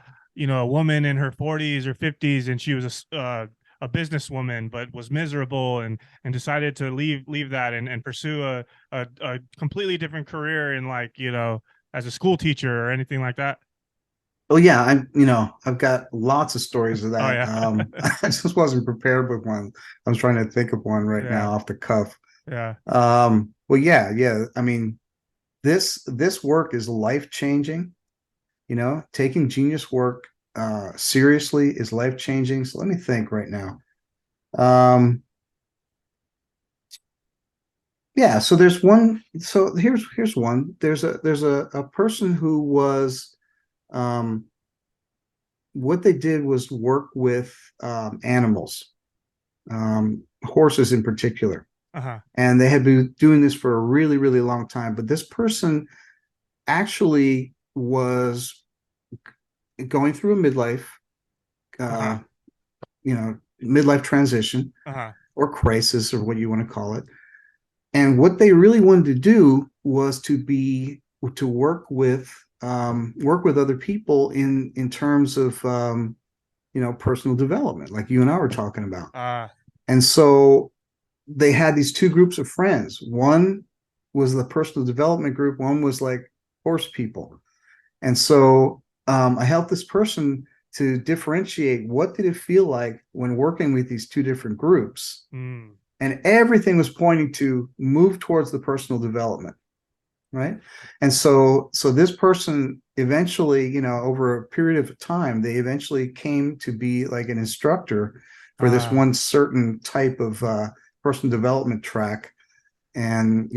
woman in her 40s or 50s and she was a businesswoman, but was miserable and decided to leave that and pursue a completely different career in like, as a school teacher or anything like that. Oh yeah, I've got lots of stories of Oh that. yeah. I just wasn't prepared with one. I'm trying to think of one right Yeah. now off the cuff. Yeah. Well, yeah. I mean, this work is life changing. Taking genius work seriously is life changing. So let me think right now. Um, yeah. So there's one. So here's one. There's a person who was, um, what they did was work with, animals, horses in particular. Uh-huh. And they had been doing this for a really, really long time. But this person actually was going through a uh, Uh-huh. midlife transition Uh-huh. or crisis or what you want to call it. And what they really wanted to do was to work with other people in terms of, personal development, like you and I were talking about. Uh And so they had these two groups of friends. One was the personal development group. One was like horse people. And so, I helped this person to differentiate what did it feel like when working with these two different groups. mm, And everything was pointing to move towards the personal development. Right. And so this person eventually, over a period of time, they eventually came to be like an instructor for this uh one certain type of personal development track. And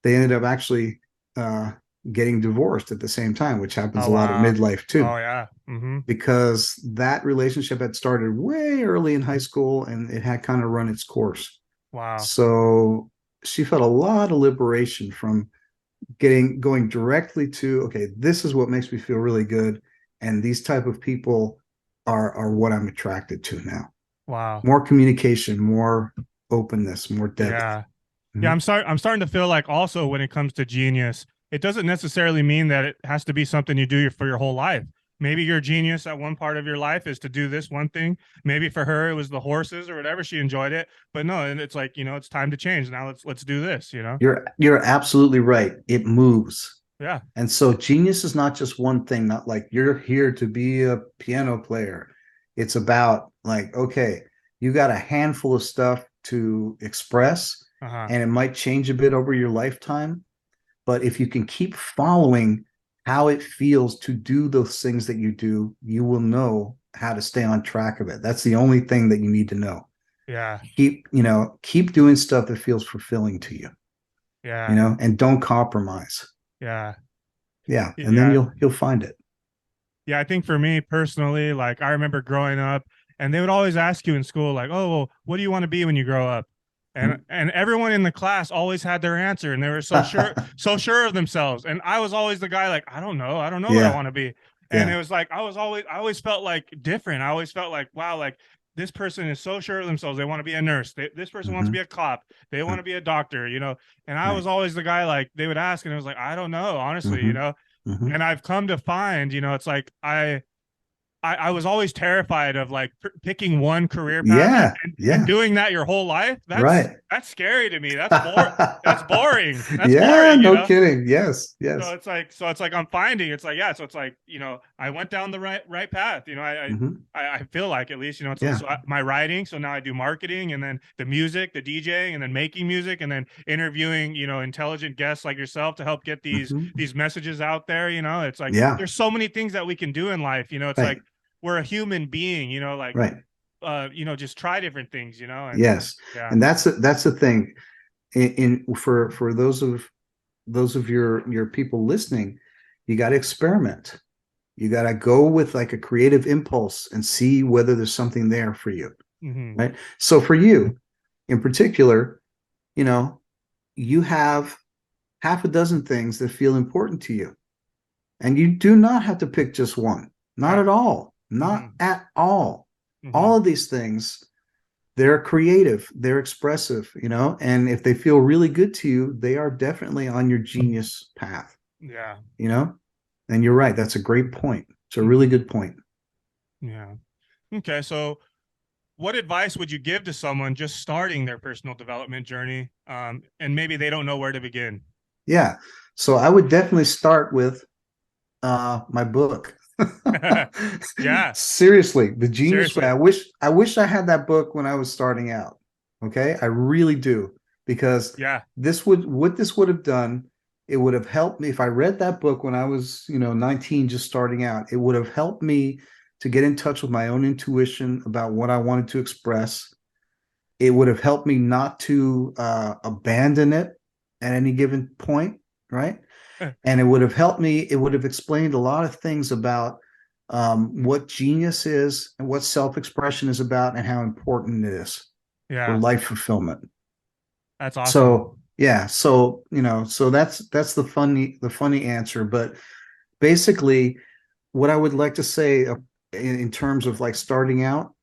they ended up actually uh, getting divorced at the same time, which happens oh a lot at wow. midlife too, Oh yeah. Mm-hmm. because that relationship had started way early in high school and it had kind of run its course. Wow. So she felt a lot of liberation from going directly to, okay, this is what makes me feel really good, and these type of people are what I'm attracted to now. Wow. More communication, more openness, more depth. Yeah. Yeah, Mhm. I'm starting to feel like also when it comes to genius, it doesn't necessarily mean that it has to be something you do for your whole life. Maybe your genius at one part of your life is to do this one thing. Maybe for her it was the horses or whatever, she enjoyed it. But no, and it's like, it's time to change. Now let's do this. You're absolutely right. It moves. Yeah. And so genius is not just one thing, not like you're here to be a piano player. It's about like, okay, you got a handful of stuff to express, Uh-huh. and it might change a bit over your lifetime. But if you can keep following how it feels to do those things that you do, you will know how to stay on track of it. That's the only thing that you need to know. Yeah. Keep doing stuff that feels fulfilling to you, Yeah. and don't compromise. Yeah. Yeah. And then Yeah. you'll find it. Yeah, I think for me personally, like I remember growing up and they would always ask you in school, like, oh, well, what do you want to be when you grow up? And everyone in the class always had their answer, and they were so sure of themselves. And I was always the guy like, I don't know what I Yeah, want to be. And it yeah. was like I always felt like different. I always felt like, wow, like this person is so sure of themselves. They want to be a nurse. This person wants to Hmm. be a cop. They want to be a doctor, you know. And I Right. was always the guy like they would ask, and I was like, I don't know, honestly, you Hmm. know. Hmm. And I've come to find, you know, it's like I was always terrified of like picking one career path Yeah, and yeah. doing that your whole life. Right. That's scary to me. That's boring. That's Yeah, boring, you no know? kidding. Yes, So yes. it's like I'm finding it's like, yeah, so it's like, you know, I went down the right path. You know, Hmm. I feel like at least, you know, Yeah. so my writing, so now I do marketing and then the music, the DJing and then making music and then interviewing, you know, intelligent guests like yourself to help get Hmm. these messages out there, you know. It's like Yeah. there's so many things that we can do in life, you know. It's like Right. we're a human being, you know, like Right. you know, just try different things, you know, and Yes. yeah. And that's the thing. For those of your people listening, you got to experiment. You got to go with like a creative impulse and see whether there's something there for you, Hmm. right? So for you in particular, you know, you have half a dozen things that feel important to you, and you do not have to pick just one. Not Right. at all. Hmm. Not at all. Hmm. All of these things, they're creative, they're expressive, you know, and if they feel really good to you, they are definitely on your genius path, Yeah. you know. And you're right, that's a great point. It's a really Hmm. good point. Yeah. Okay. So what advice would you give to someone just starting their personal development journey, and maybe they don't know where to begin? Yeah, so I would definitely start with my book. Yeah, Seriously, The Genius Way. seriously. I wish I had that book when I was starting out. Okay? I really do, because Yeah, this would what this would have done, it would have helped me if I read that book when I was, 19, just starting out. It would have helped me to get in touch with my own intuition about what I wanted to express. It would have helped me not to abandon it at any given point, right? And it would have helped me. It would have explained a lot of things about what genius is and what self-expression is about and how important it is for yeah, life fulfillment. that's awesome. So yeah, so so that's the funny answer. But basically, what I would like to say in terms of like starting out,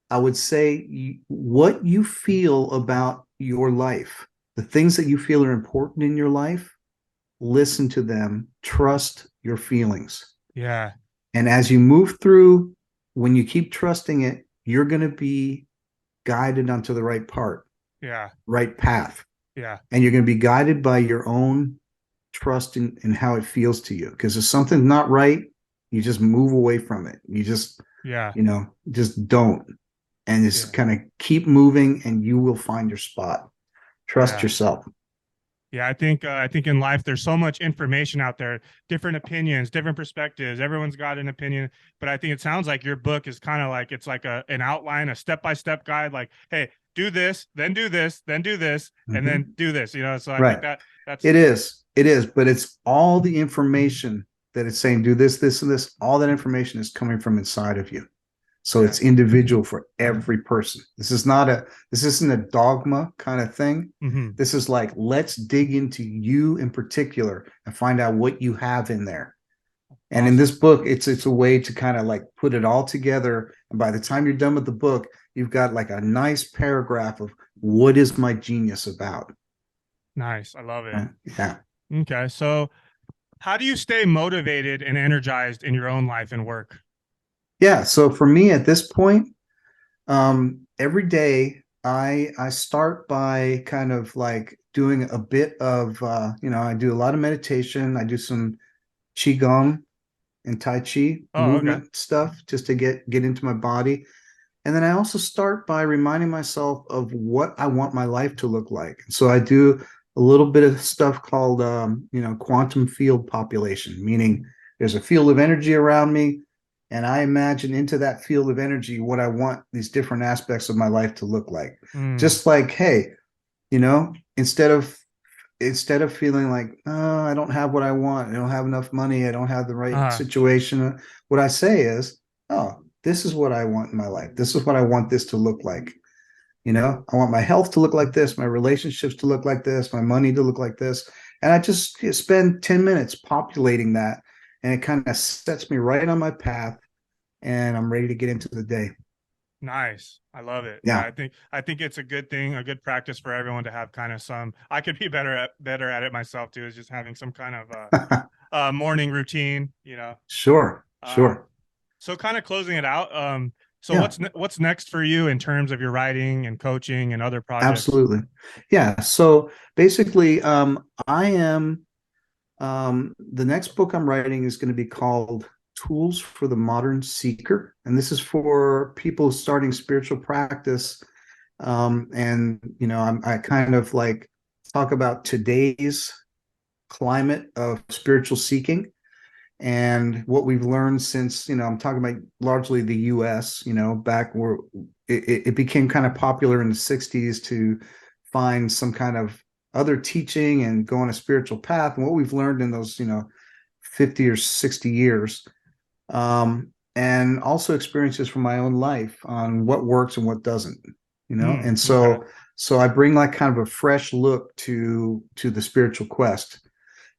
I would say what you feel about your life, the things that you feel are important in your life, listen to them, trust your feelings. Yeah, And as you move through, when you keep trusting it, you're going to be guided onto the yeah, right path. yeah, And you're going to be guided by your own trust in how it feels to you. Because if something's not right, you just move away from it. You just, yeah, just don't. And just yeah, kind of keep moving and you will find your spot. Trust yeah. yourself. Yeah, I think in life there's so much information out there, different opinions, different perspectives. Everyone's got an opinion, but I think it sounds like your book is kind of like it's like an outline, a step-by-step guide like, hey, do this, then do this, then do this, and then Mhm. do this, you know? So I think Right. that that's It is. It is. But it's all the information that it's saying, do this, this, and this. All that information is coming from inside of you. So yeah. it's individual for every person. This isn't a dogma kind of thing. Hmm. This is like, let's dig into you in particular and find out what you have in there. And in this Awesome. book, it's a way to kind of like put it all together. And by the time you're done with the book, you've got like a nice paragraph of what is my genius about. Nice. I love it. Right? Yeah. Okay. So how do you stay motivated and energized in your own life and work? Yeah. So for me at this point, every day I start by kind of like doing a bit of I do a lot of meditation. I do some qigong and tai chi Oh, okay. movement stuff just to get into my body. And then I also start by reminding myself of what I want my life to look like. So I do a little bit of stuff called quantum field population, meaning there's a field of energy around me, and I imagine into that field of energy what I want these different aspects of my life to look like. Mm. Just like, hey, instead of feeling like, oh, I don't have what I want, I don't have enough money, I don't have the right Uh, situation, what I say is, oh, this is what I want in my life. This is what I want this to look like. I want my health to look like this, my relationships to look like this, my money to look like this. And I just spend 10 minutes populating that. And it kind of sets me right on my path. And I'm ready to get into the day. Nice. I love it. Yeah, Yeah. I think it's a good thing, a good practice for everyone to have kind of some. I could be better at it myself too, is just having some kind of morning routine, you know. Sure. Um, Sure. so kind of closing it out. So Yeah. what's next for you in terms of your writing and coaching and other projects? Absolutely. Yeah. So basically, I am the next book I'm writing is going to be called Tools for the Modern Seeker. And this is for people starting spiritual practice. And, I kind of like talk about today's climate of spiritual seeking and what we've learned since, I'm talking about largely the US, back where it became kind of popular in the 60s to find some kind of other teaching and go on a spiritual path. And what we've learned in those, 50 or 60 years, and also experiences from my own life on what works and what doesn't, and Okay. so I bring like kind of a fresh look to the spiritual quest.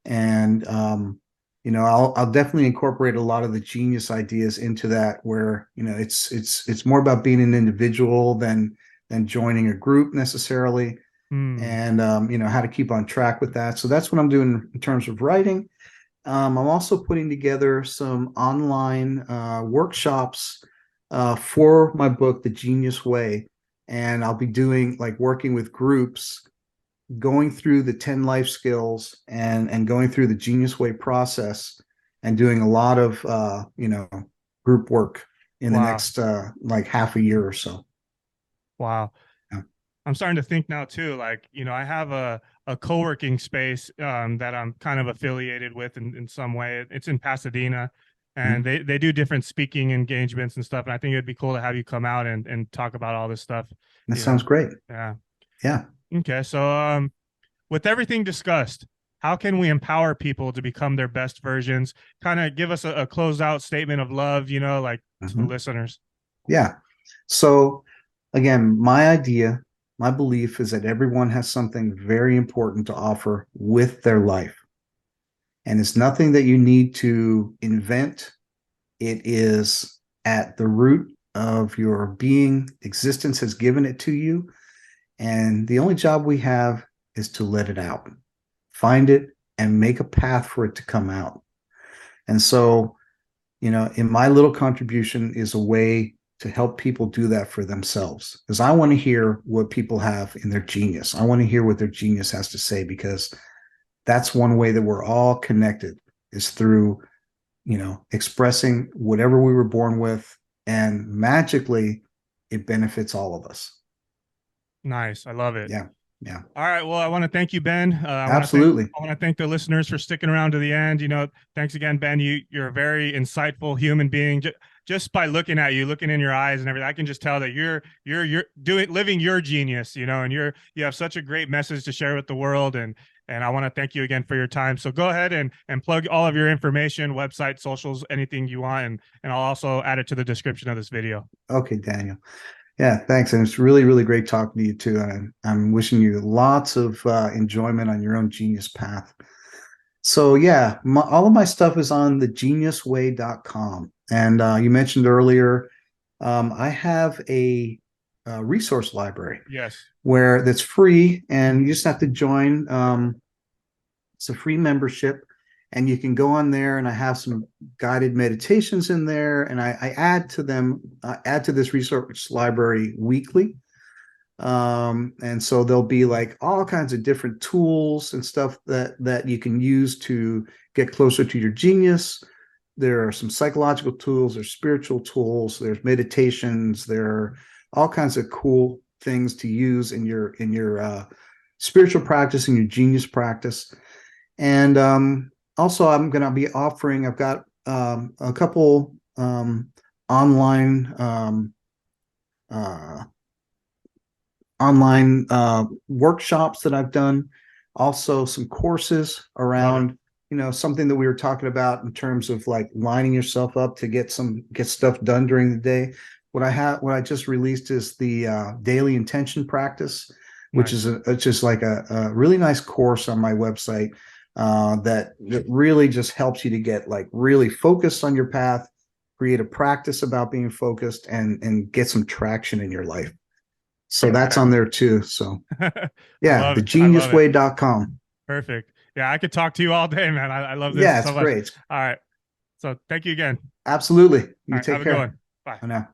And I'll definitely incorporate a lot of the genius ideas into that, where it's more about being an individual than joining a group necessarily, Mm, and how to keep on track with that. So that's what I'm doing in terms of writing. I'm also putting together some online workshops for my book, The Genius Way, and I'll be doing like working with groups, going through the 10 life skills and going through the Genius Way process, and doing a lot of group work in the wow. next like half a year or so. Wow. Yeah. I'm starting to think now too, like, I have a co-working space that I'm kind of affiliated with in some way. It's in Pasadena, and Mhm. they do different speaking engagements and stuff. And I think it'd be cool to have you come out and talk about all this stuff, That you know. sounds great. Yeah. Yeah. Okay. So with everything discussed, how can we empower people to become their best versions? Kind of give us a closeout statement of love, like to the Mhm. listeners. Yeah. So again, my belief is that everyone has something very important to offer with their life. And it's nothing that you need to invent. It is at the root of your being. Existence has given it to you. And the only job we have is to let it out, find it, and make a path for it to come out. And so, in my little contribution is a way to help people do that for themselves. Because I want to hear what people have in their genius. I want to hear what their genius has to say, because that's one way that we're all connected, is through, expressing whatever we were born with. And magically, it benefits all of us. Nice. I love it. Yeah. Yeah. All right. Well, I want to thank you, Ben. Absolutely. I want to thank the listeners for sticking around to the end. Thanks again, Ben. You're a very insightful human being. Just by looking at you, looking in your eyes and everything, I can just tell that you're doing living your genius. And you have such a great message to share with the world. And I want to thank you again for your time. So go ahead and plug all of your information, website, socials, anything you want, and I'll also add it to the description of this video. Okay, Daniel. Yeah, thanks. And it's really, really great talking to you too. And I'm wishing you lots of enjoyment on your own genius path. So yeah, all of my stuff is on thegeniusway.com. And you mentioned earlier, I have a resource library Yes. where that's free, and you just have to join. It's a free membership, and you can go on there, and I have some guided meditations in there, and I add to them, add to this resource library weekly. And so there'll be like all kinds of different tools and stuff that you can use to get closer to your genius. There are some psychological tools, there's spiritual tools, there's meditations, there are all kinds of cool things to use in your spiritual practice and your genius practice. And also, I'm going to be offering. I've got a couple online uh, workshops that I've done. Also, some courses Love it. around something that we were talking about in terms of like lining yourself up to get stuff done during the day. what I just released is the daily intention practice, which Nice. is just like a really nice course on my website that really just helps you to get like really focused on your path, create a practice about being focused, and get some traction in your life. So that's on there too. So I yeah, love it. I love it. thegeniusway.com. Perfect. Yeah, I could talk to you all day, man. I love this Yeah, so it's much. great. All right. So thank you again. Absolutely. All You right. Have take a good care. one. Bye. I know.